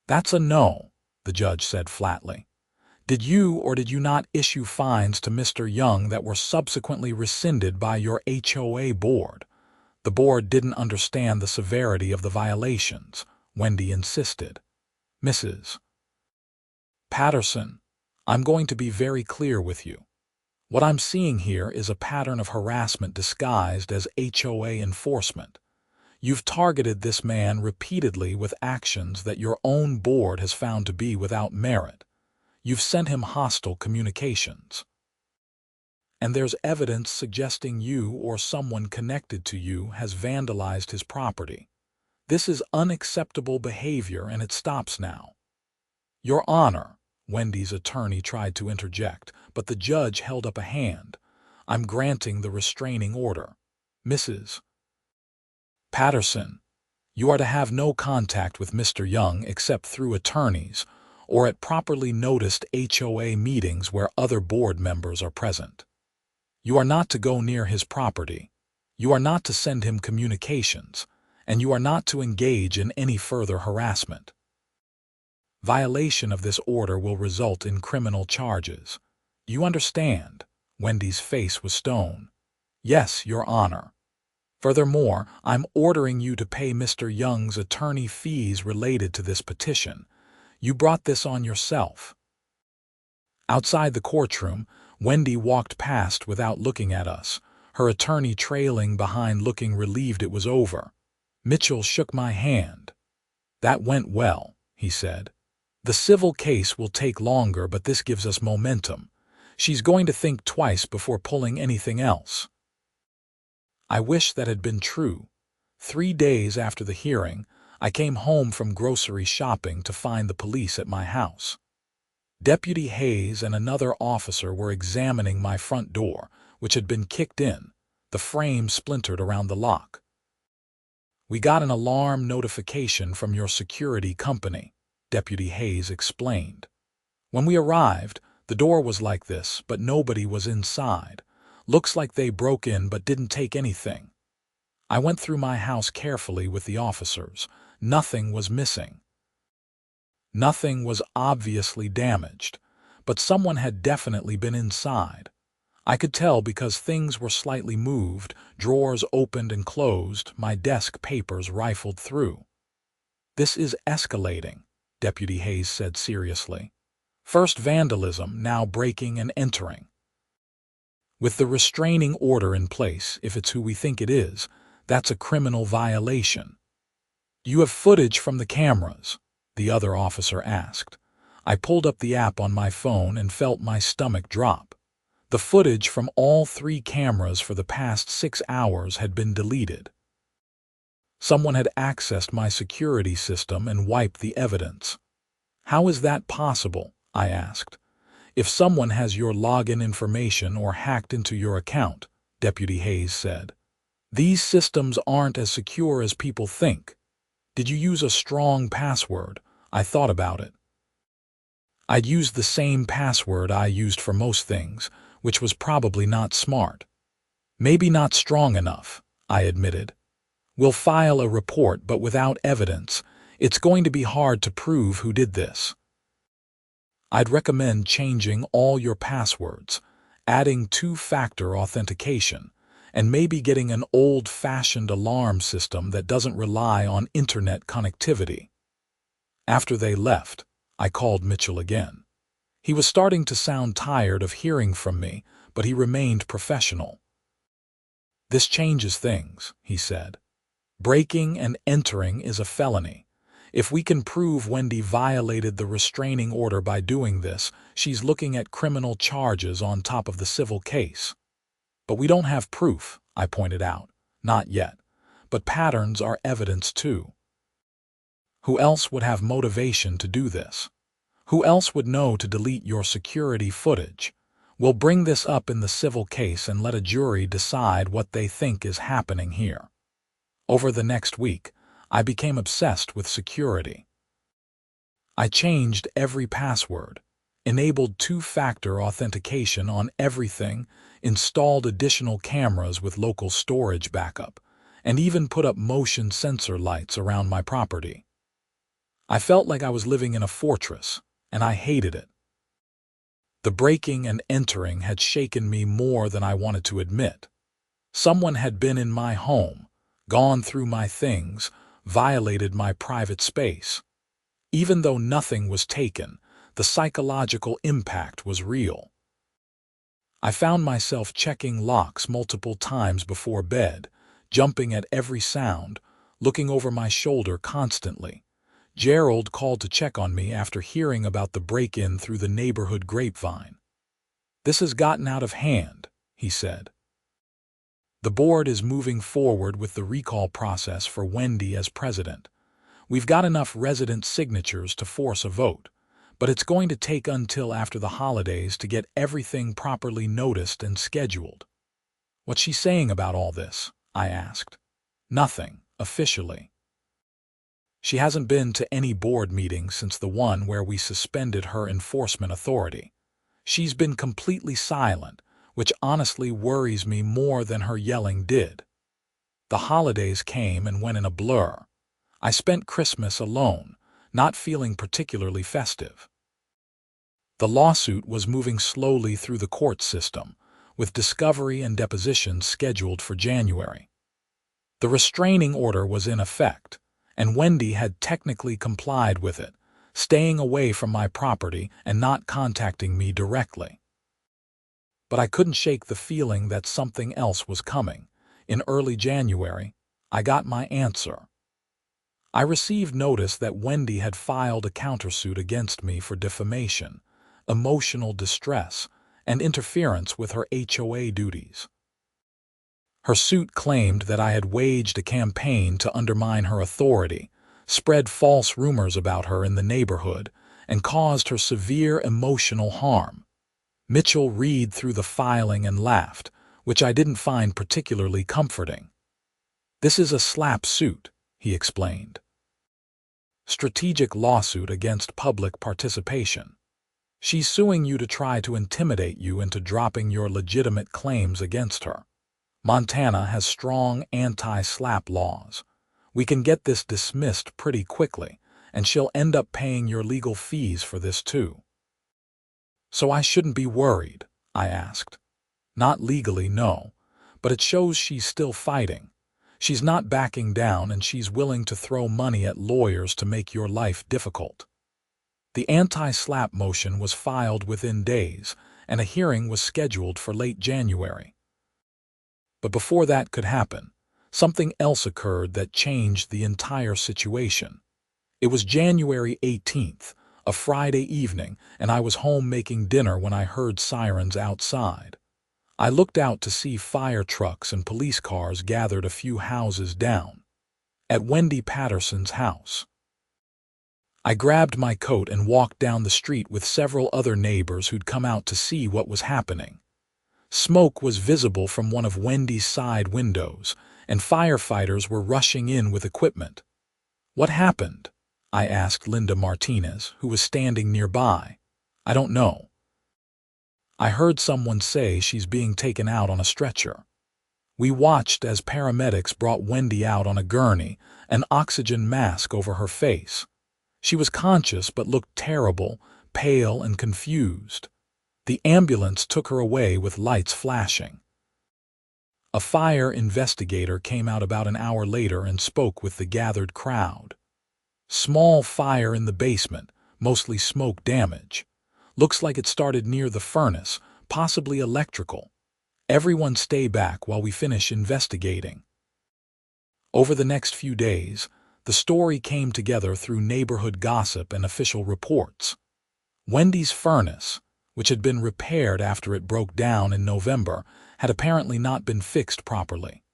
"That's a no," the judge said flatly. "Did you or did you not issue fines to Mr. Young that were subsequently rescinded by your HOA board?" "The board didn't understand the severity of the violations," Wendy insisted. "Mrs. Patterson, I'm going to be very clear with you. What I'm seeing here is a pattern of harassment disguised as HOA enforcement. You've targeted this man repeatedly with actions that your own board has found to be without merit. You've sent him hostile communications. And there's evidence suggesting you or someone connected to you has vandalized his property. This is unacceptable behavior and it stops now." Your Honor, Wendy's attorney tried to interject, but the judge held up a hand. I'm granting the restraining order. Mrs. Patterson, you are to have no contact with Mr. Young except through attorneys or at properly noticed HOA meetings where other board members are present. You are not to go near his property. You are not to send him communications, and you are not to engage in any further harassment. Violation of this order will result in criminal charges. You understand? Wendy's face was stone. Yes, Your Honor. Furthermore, I'm ordering you to pay Mr. Young's attorney fees related to this petition. You brought this on yourself. Outside the courtroom, Wendy walked past without looking at us, her attorney trailing behind looking relieved it was over. Mitchell shook my hand. That went well, he said. The civil case will take longer, but this gives us momentum. She's going to think twice before pulling anything else. I wish that had been true. 3 days after the hearing, I came home from grocery shopping to find the police at my house. Deputy Hayes and another officer were examining my front door, which had been kicked in, the frame splintered around the lock. We got an alarm notification from your security company, Deputy Hayes explained. When we arrived, the door was like this, but nobody was inside. Looks like they broke in but didn't take anything. I went through my house carefully with the officers. Nothing was missing. Nothing was obviously damaged, but someone had definitely been inside. I could tell because things were slightly moved, drawers opened and closed, my desk papers rifled through. This is escalating, Deputy Hayes said seriously. First vandalism, now breaking and entering. With the restraining order in place, if it's who we think it is, that's a criminal violation. You have footage from the cameras? The other officer asked. I pulled up the app on my phone and felt my stomach drop. The footage from all 3 cameras for the past 6 hours had been deleted. Someone had accessed my security system and wiped the evidence. How is that possible? I asked. If someone has your login information or hacked into your account, Deputy Hayes said. These systems aren't as secure as people think. Did you use a strong password? I thought about it. I'd used the same password I used for most things, which was probably not smart. Maybe not strong enough, I admitted. We'll file a report, but without evidence, it's going to be hard to prove who did this. I'd recommend changing all your passwords, adding 2-factor authentication, and maybe getting an old-fashioned alarm system that doesn't rely on internet connectivity. After they left, I called Mitchell again. He was starting to sound tired of hearing from me, but he remained professional. This changes things, he said. Breaking and entering is a felony. If we can prove Wendy violated the restraining order by doing this, she's looking at criminal charges on top of the civil case. But we don't have proof, I pointed out. Not yet. But patterns are evidence too. Who else would have motivation to do this? Who else would know to delete your security footage? We'll bring this up in the civil case and let a jury decide what they think is happening here. Over the next week, I became obsessed with security. I changed every password, enabled 2-factor authentication on everything, installed additional cameras with local storage backup, and even put up motion sensor lights around my property. I felt like I was living in a fortress, and I hated it. The breaking and entering had shaken me more than I wanted to admit. Someone had been in my home, gone through my things, violated my private space. Even though nothing was taken, the psychological impact was real. I found myself checking locks multiple times before bed, jumping at every sound, looking over my shoulder constantly. Gerald called to check on me after hearing about the break-in through the neighborhood grapevine. This has gotten out of hand, he said. The board is moving forward with the recall process for Wendy as president. We've got enough resident signatures to force a vote, but it's going to take until after the holidays to get everything properly noticed and scheduled." "What's she saying about all this?" I asked. "Nothing, officially. She hasn't been to any board meetings since the one where we suspended her enforcement authority. She's been completely silent, which honestly worries me more than her yelling did. The holidays came and went in a blur. I spent Christmas alone, not feeling particularly festive." The lawsuit was moving slowly through the court system, with discovery and depositions scheduled for January. The restraining order was in effect, and Wendy had technically complied with it, staying away from my property and not contacting me directly. But I couldn't shake the feeling that something else was coming. In early January, I got my answer. I received notice that Wendy had filed a countersuit against me for defamation, emotional distress, and interference with her HOA duties. Her suit claimed that I had waged a campaign to undermine her authority, spread false rumors about her in the neighborhood, and caused her severe emotional harm. Mitchell read through the filing and laughed, which I didn't find particularly comforting. "This is a slap suit," he explained. "Strategic lawsuit against public participation. She's suing you to try to intimidate you into dropping your legitimate claims against her. Montana has strong anti-slap laws. We can get this dismissed pretty quickly, and she'll end up paying your legal fees for this too." "So I shouldn't be worried?" I asked. "Not legally, no, but it shows she's still fighting. She's not backing down, and she's willing to throw money at lawyers to make your life difficult." The anti-slap motion was filed within days, and a hearing was scheduled for late January. But before that could happen, something else occurred that changed the entire situation. It was January 18th, a Friday evening, and I was home making dinner when I heard sirens outside. I looked out to see fire trucks and police cars gathered a few houses down. At Wendy Patterson's house. I grabbed my coat and walked down the street with several other neighbors who'd come out to see what was happening. Smoke was visible from one of Wendy's side windows, and firefighters were rushing in with equipment. "What happened?" I asked Linda Martinez, who was standing nearby. "I don't know. I heard someone say she's being taken out on a stretcher." We watched as paramedics brought Wendy out on a gurney, an oxygen mask over her face. She was conscious but looked terrible, pale and confused. The ambulance took her away with lights flashing. A fire investigator came out about an hour later and spoke with the gathered crowd. "Small fire in the basement, mostly smoke damage. Looks like it started near the furnace, possibly electrical. Everyone stay back while we finish investigating." Over the next few days, the story came together through neighborhood gossip and official reports. Wendy's furnace, which had been repaired after it broke down in November, had apparently not been fixed properly.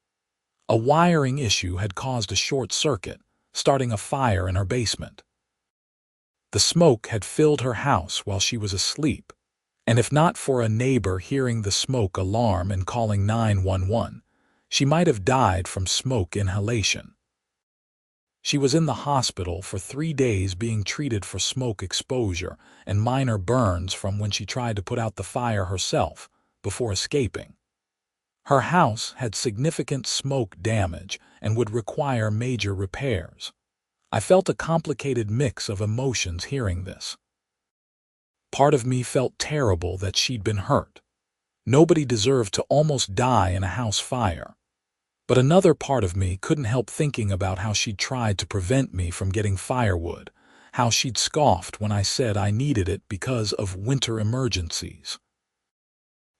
A wiring issue had caused a short circuit, starting a fire in her basement. The smoke had filled her house while she was asleep, and if not for a neighbor hearing the smoke alarm and calling 911, she might have died from smoke inhalation. She was in the hospital for 3 days being treated for smoke exposure and minor burns from when she tried to put out the fire herself before escaping. Her house had significant smoke damage and would require major repairs. I felt a complicated mix of emotions hearing this. Part of me felt terrible that she'd been hurt. Nobody deserved to almost die in a house fire. But another part of me couldn't help thinking about how she'd tried to prevent me from getting firewood, how she'd scoffed when I said I needed it because of winter emergencies.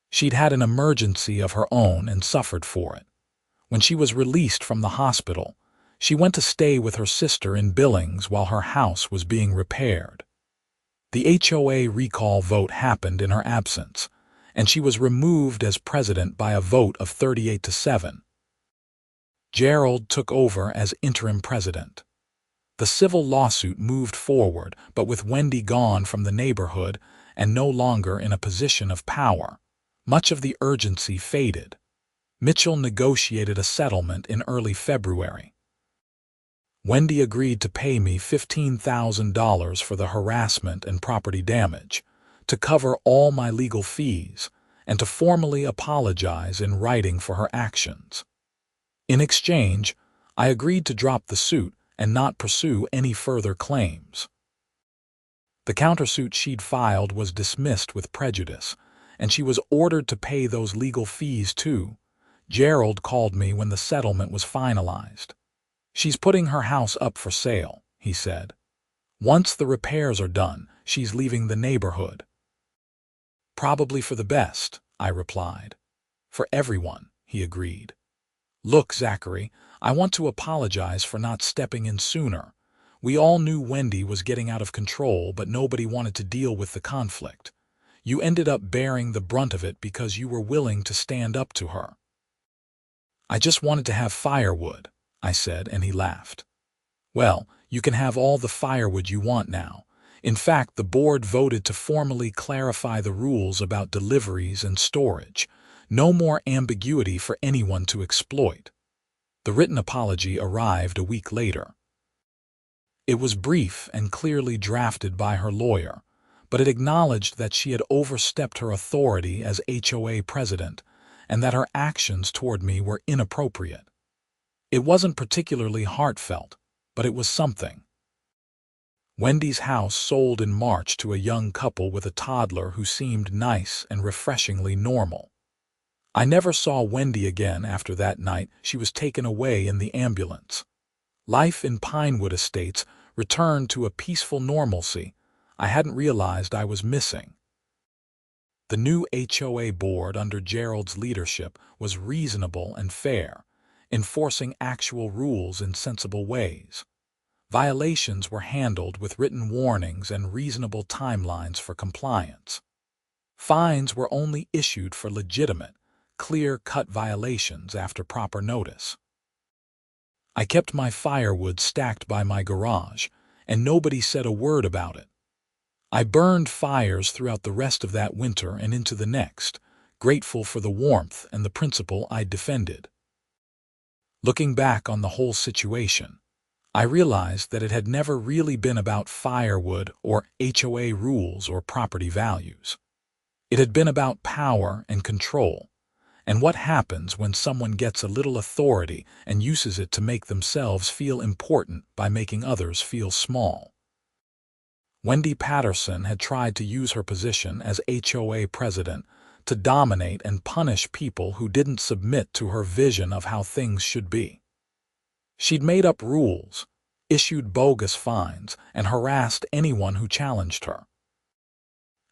She'd had an emergency of her own and suffered for it. When she was released from the hospital, she went to stay with her sister in Billings while her house was being repaired. The HOA recall vote happened in her absence, and she was removed as president by a vote of 38-7. Gerald took over as interim president. The civil lawsuit moved forward, but with Wendy gone from the neighborhood and no longer in a position of power, much of the urgency faded. Mitchell negotiated a settlement in early February. Wendy agreed to pay me $15,000 for the harassment and property damage, to cover all my legal fees, and to formally apologize in writing for her actions. In exchange, I agreed to drop the suit and not pursue any further claims. The countersuit she'd filed was dismissed with prejudice, and she was ordered to pay those legal fees too. Gerald called me when the settlement was finalized. "She's putting her house up for sale," he said. "Once the repairs are done, she's leaving the neighborhood." "Probably for the best," I replied. "For everyone," he agreed. "Look, Zachary, I want to apologize for not stepping in sooner. We all knew Wendy was getting out of control, but nobody wanted to deal with the conflict. You ended up bearing the brunt of it because you were willing to stand up to her." "I just wanted to have firewood," I said, and he laughed. "Well, you can have all the firewood you want now. In fact, the board voted to formally clarify the rules about deliveries and storage. No more ambiguity for anyone to exploit." The written apology arrived a week later. It was brief and clearly drafted by her lawyer, but it acknowledged that she had overstepped her authority as HOA president and that her actions toward me were inappropriate. It wasn't particularly heartfelt, but it was something. Wendy's house sold in March to a young couple with a toddler who seemed nice and refreshingly normal. I never saw Wendy again after that night. She was taken away in the ambulance. Life in Pinewood Estates returned to a peaceful normalcy I hadn't realized I was missing. The new HOA board under Gerald's leadership was reasonable and fair, enforcing actual rules in sensible ways. Violations were handled with written warnings and reasonable timelines for compliance. Fines were only issued for legitimate, clear-cut violations after proper notice. I kept my firewood stacked by my garage, and nobody said a word about it. I burned fires throughout the rest of that winter and into the next, grateful for the warmth and the principle I'd defended. Looking back on the whole situation, I realized that it had never really been about firewood or HOA rules or property values. It had been about power and control, and what happens when someone gets a little authority and uses it to make themselves feel important by making others feel small. Wendy Patterson had tried to use her position as HOA president to dominate and punish people who didn't submit to her vision of how things should be. She'd made up rules, issued bogus fines, and harassed anyone who challenged her.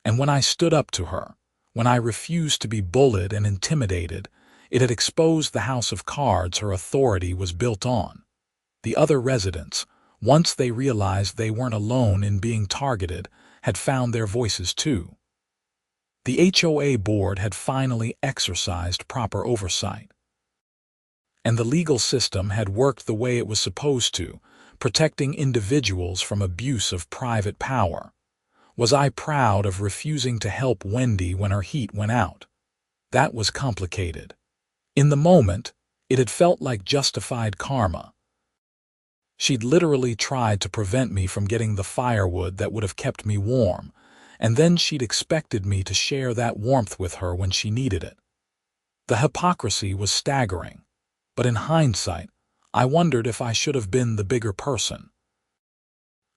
And when I stood up to her, when I refused to be bullied and intimidated, it had exposed the house of cards her authority was built on. The other residents, once they realized they weren't alone in being targeted, had found their voices too. The HOA board had finally exercised proper oversight. And the legal system had worked the way it was supposed to, protecting individuals from abuse of private power. Was I proud of refusing to help Wendy when her heat went out? That was complicated. In the moment, it had felt like justified karma. She'd literally tried to prevent me from getting the firewood that would have kept me warm, and then she'd expected me to share that warmth with her when she needed it. The hypocrisy was staggering, but in hindsight, I wondered if I should have been the bigger person.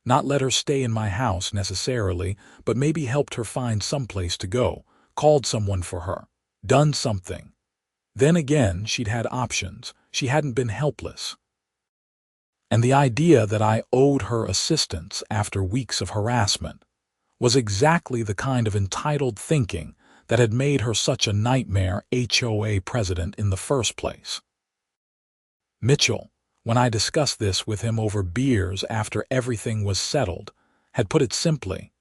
Not let her stay in my house necessarily, but maybe helped her find someplace to go, called someone for her, done something. Then again, she'd had options. She hadn't been helpless. And the idea that I owed her assistance after weeks of harassment was exactly the kind of entitled thinking that had made her such a nightmare HOA president in the first place. Mitchell, when I discussed this with him over beers after everything was settled, had put it simply: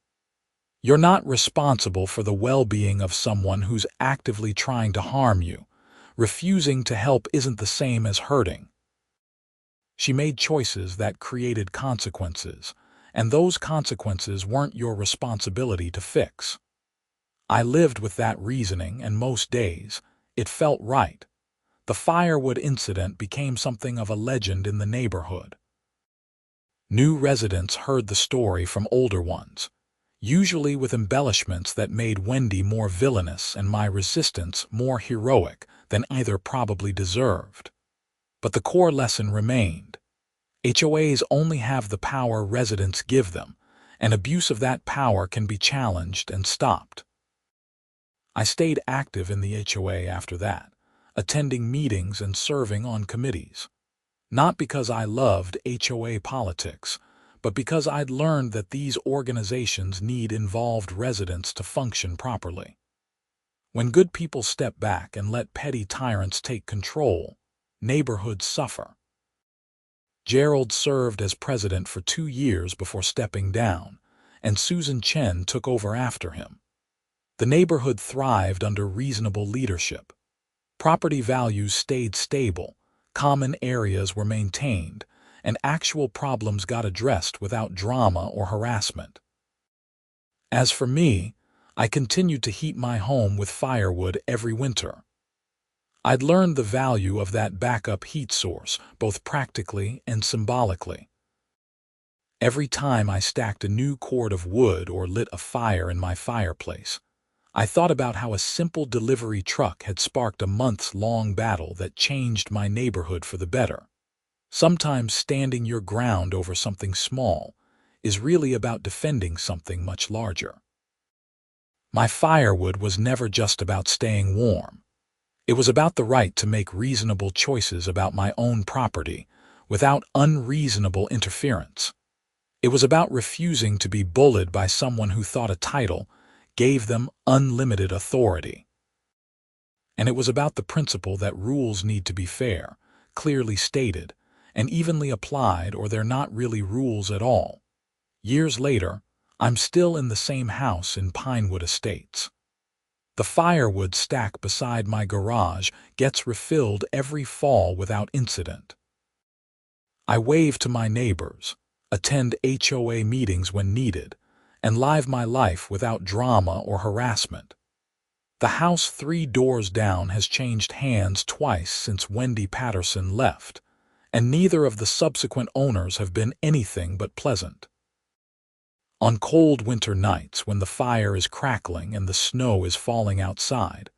"You're not responsible for the well-being of someone who's actively trying to harm you. Refusing to help isn't the same as hurting." She made choices that created consequences, and those consequences weren't your responsibility to fix. I lived with that reasoning, and most days, it felt right. The Firewood incident became something of a legend in the neighborhood. New residents heard the story from older ones, usually with embellishments that made Wendy more villainous and my resistance more heroic than either probably deserved. But the core lesson remained. HOAs only have the power residents give them, and abuse of that power can be challenged and stopped. I stayed active in the HOA after that, attending meetings and serving on committees. Not because I loved HOA politics, but because I'd learned that these organizations need involved residents to function properly. When good people step back and let petty tyrants take control, neighborhoods suffer. Gerald served as president for 2 years before stepping down, and Susan Chen took over after him. The neighborhood thrived under reasonable leadership. Property values stayed stable, common areas were maintained, and actual problems got addressed without drama or harassment. As for me, I continued to heat my home with firewood every winter. I'd learned the value of that backup heat source, both practically and symbolically. Every time I stacked a new cord of wood or lit a fire in my fireplace, I thought about how a simple delivery truck had sparked a months-long battle that changed my neighborhood for the better. Sometimes standing your ground over something small is really about defending something much larger. My firewood was never just about staying warm. It was about the right to make reasonable choices about my own property without unreasonable interference. It was about refusing to be bullied by someone who thought a title gave them unlimited authority. And it was about the principle that rules need to be fair, clearly stated, and evenly applied, or they're not really rules at all. Years later, I'm still in the same house in Pinewood Estates. The firewood stack beside my garage gets refilled every fall without incident. I wave to my neighbors, attend HOA meetings when needed, and live my life without drama or harassment. The house 3 doors down has changed hands twice since Wendy Patterson left, and neither of the subsequent owners have been anything but pleasant. On cold winter nights when the fire is crackling and the snow is falling outside,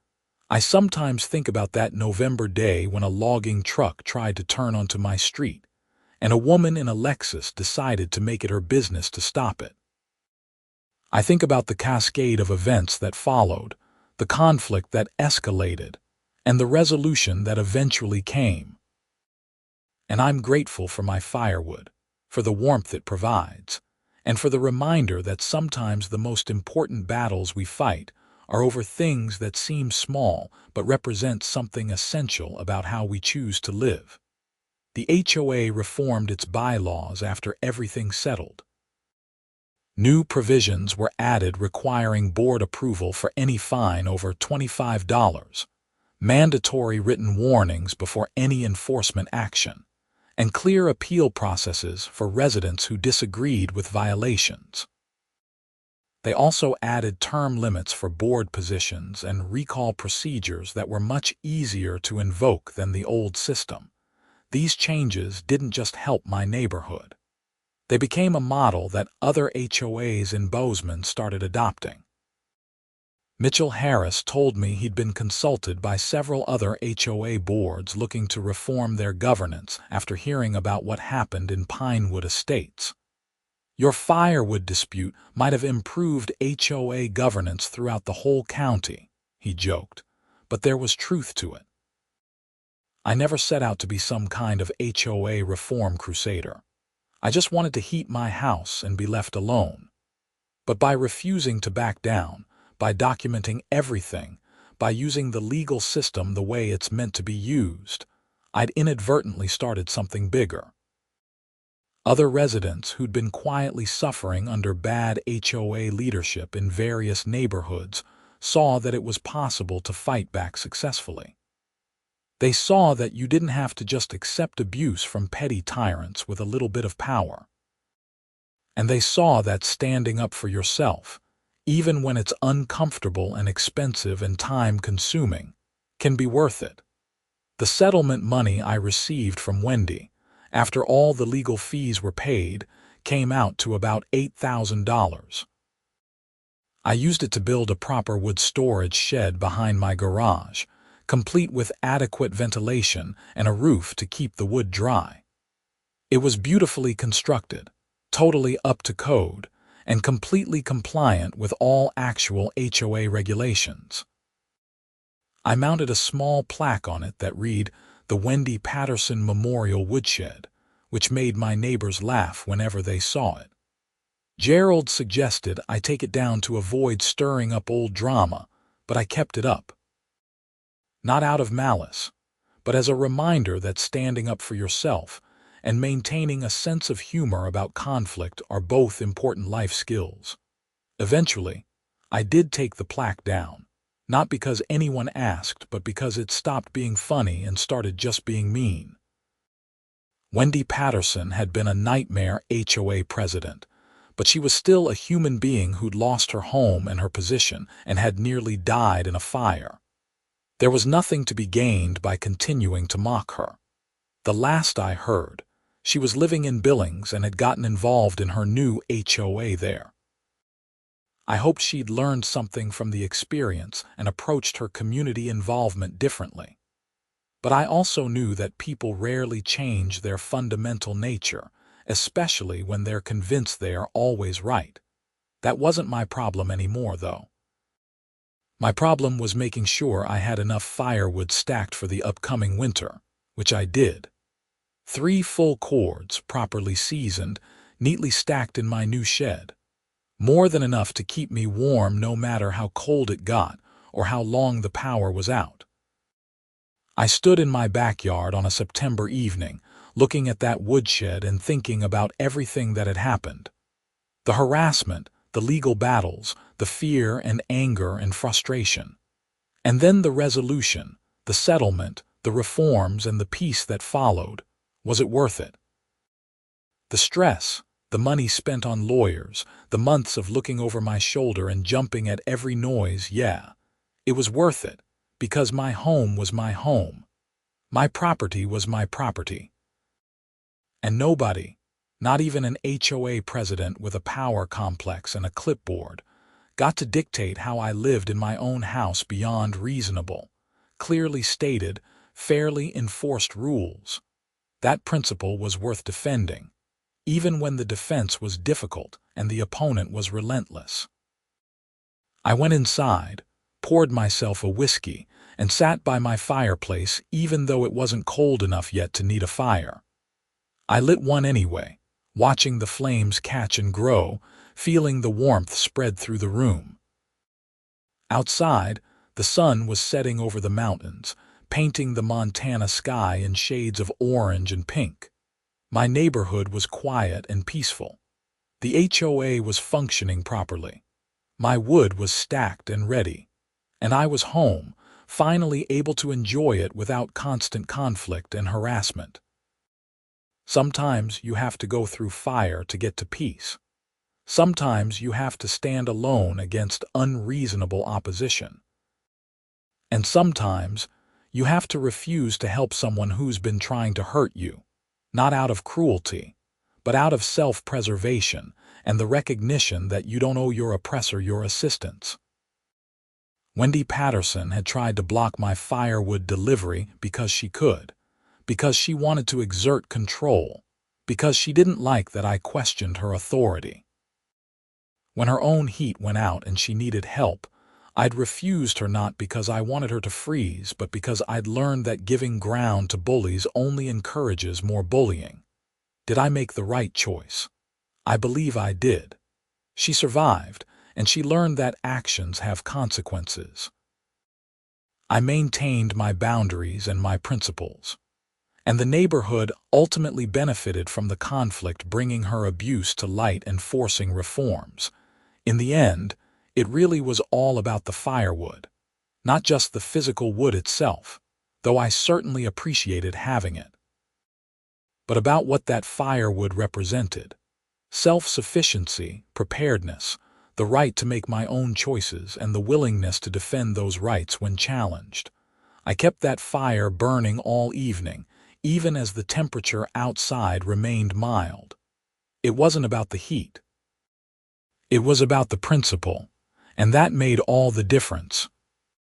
I sometimes think about that November day when a logging truck tried to turn onto my street, and a woman in a Lexus decided to make it her business to stop it. I think about the cascade of events that followed, the conflict that escalated, and the resolution that eventually came. And I'm grateful for my firewood, for the warmth it provides, and for the reminder that sometimes the most important battles we fight are over things that seem small but represent something essential about how we choose to live. The HOA reformed its bylaws after everything settled. New provisions were added requiring board approval for any fine over $25, mandatory written warnings before any enforcement action, and clear appeal processes for residents who disagreed with violations. They also added term limits for board positions and recall procedures that were much easier to invoke than the old system. These changes didn't just help my neighborhood. They became a model that other HOAs in Bozeman started adopting. Mitchell Harris told me he'd been consulted by several other HOA boards looking to reform their governance after hearing about what happened in Pinewood Estates. Your firewood dispute might have improved HOA governance throughout the whole county, he joked, but there was truth to it. I never set out to be some kind of HOA reform crusader. I just wanted to heat my house and be left alone. But by refusing to back down, by documenting everything, by using the legal system the way it's meant to be used, I'd inadvertently started something bigger. Other residents who'd been quietly suffering under bad HOA leadership in various neighborhoods saw that it was possible to fight back successfully. They saw that you didn't have to just accept abuse from petty tyrants with a little bit of power. And they saw that standing up for yourself, even when it's uncomfortable and expensive and time-consuming, can be worth it. The settlement money I received from Wendy, after all the legal fees were paid, came out to about $8,000. I used it to build a proper wood storage shed behind my garage, complete with adequate ventilation and a roof to keep the wood dry. It was beautifully constructed, totally up to code, and completely compliant with all actual HOA regulations. I mounted a small plaque on it that read, "The Wendy Patterson Memorial Woodshed," which made my neighbors laugh whenever they saw it. Gerald suggested I take it down to avoid stirring up old drama, but I kept it up. Not out of malice, but as a reminder that standing up for yourself and maintaining a sense of humor about conflict are both important life skills. Eventually, I did take the plaque down, not because anyone asked, but because it stopped being funny and started just being mean. Wendy Patterson had been a nightmare HOA president, but she was still a human being who'd lost her home and her position and had nearly died in a fire. There was nothing to be gained by continuing to mock her. The last I heard, she was living in Billings and had gotten involved in her new HOA there. I hoped she'd learned something from the experience and approached her community involvement differently. But I also knew that people rarely change their fundamental nature, especially when they're convinced they are always right. That wasn't my problem anymore, though. My problem was making sure I had enough firewood stacked for the upcoming winter, which I did. 3 full cords, properly seasoned, neatly stacked in my new shed. More than enough to keep me warm no matter how cold it got or how long the power was out. I stood in my backyard on a September evening, looking at that woodshed and thinking about everything that had happened. The harassment, the legal battles, the fear and anger and frustration. And then the resolution, the settlement, the reforms and the peace that followed. Was it worth it? The stress, the money spent on lawyers, the months of looking over my shoulder and jumping at every noise, yeah, it was worth it, because my home was my home. My property was my property. And nobody, not even an HOA president with a power complex and a clipboard, got to dictate how I lived in my own house beyond reasonable, clearly stated, fairly enforced rules. That principle was worth defending, even when the defense was difficult and the opponent was relentless. I went inside, poured myself a whiskey, and sat by my fireplace even though it wasn't cold enough yet to need a fire. I lit one anyway, watching the flames catch and grow, feeling the warmth spread through the room. Outside, the sun was setting over the mountains, painting the Montana sky in shades of orange and pink. My neighborhood was quiet and peaceful. The HOA was functioning properly. My wood was stacked and ready. And I was home, finally able to enjoy it without constant conflict and harassment. Sometimes you have to go through fire to get to peace. Sometimes you have to stand alone against unreasonable opposition. And sometimes you have to refuse to help someone who's been trying to hurt you, not out of cruelty, but out of self-preservation and the recognition that you don't owe your oppressor your assistance. Wendy Patterson had tried to block my firewood delivery because she could, because she wanted to exert control, because she didn't like that I questioned her authority. When her own heat went out and she needed help, I'd refused her not because I wanted her to freeze, but because I'd learned that giving ground to bullies only encourages more bullying. Did I make the right choice? I believe I did. She survived, and she learned that actions have consequences. I maintained my boundaries and my principles. And the neighborhood ultimately benefited from the conflict, bringing her abuse to light and forcing reforms. In the end, it really was all about the firewood, not just the physical wood itself, though I certainly appreciated having it. But about what that firewood represented: self-sufficiency, preparedness, the right to make my own choices, and the willingness to defend those rights when challenged. I kept that fire burning all evening, even as the temperature outside remained mild. It wasn't about the heat. It was about the principle, and that made all the difference.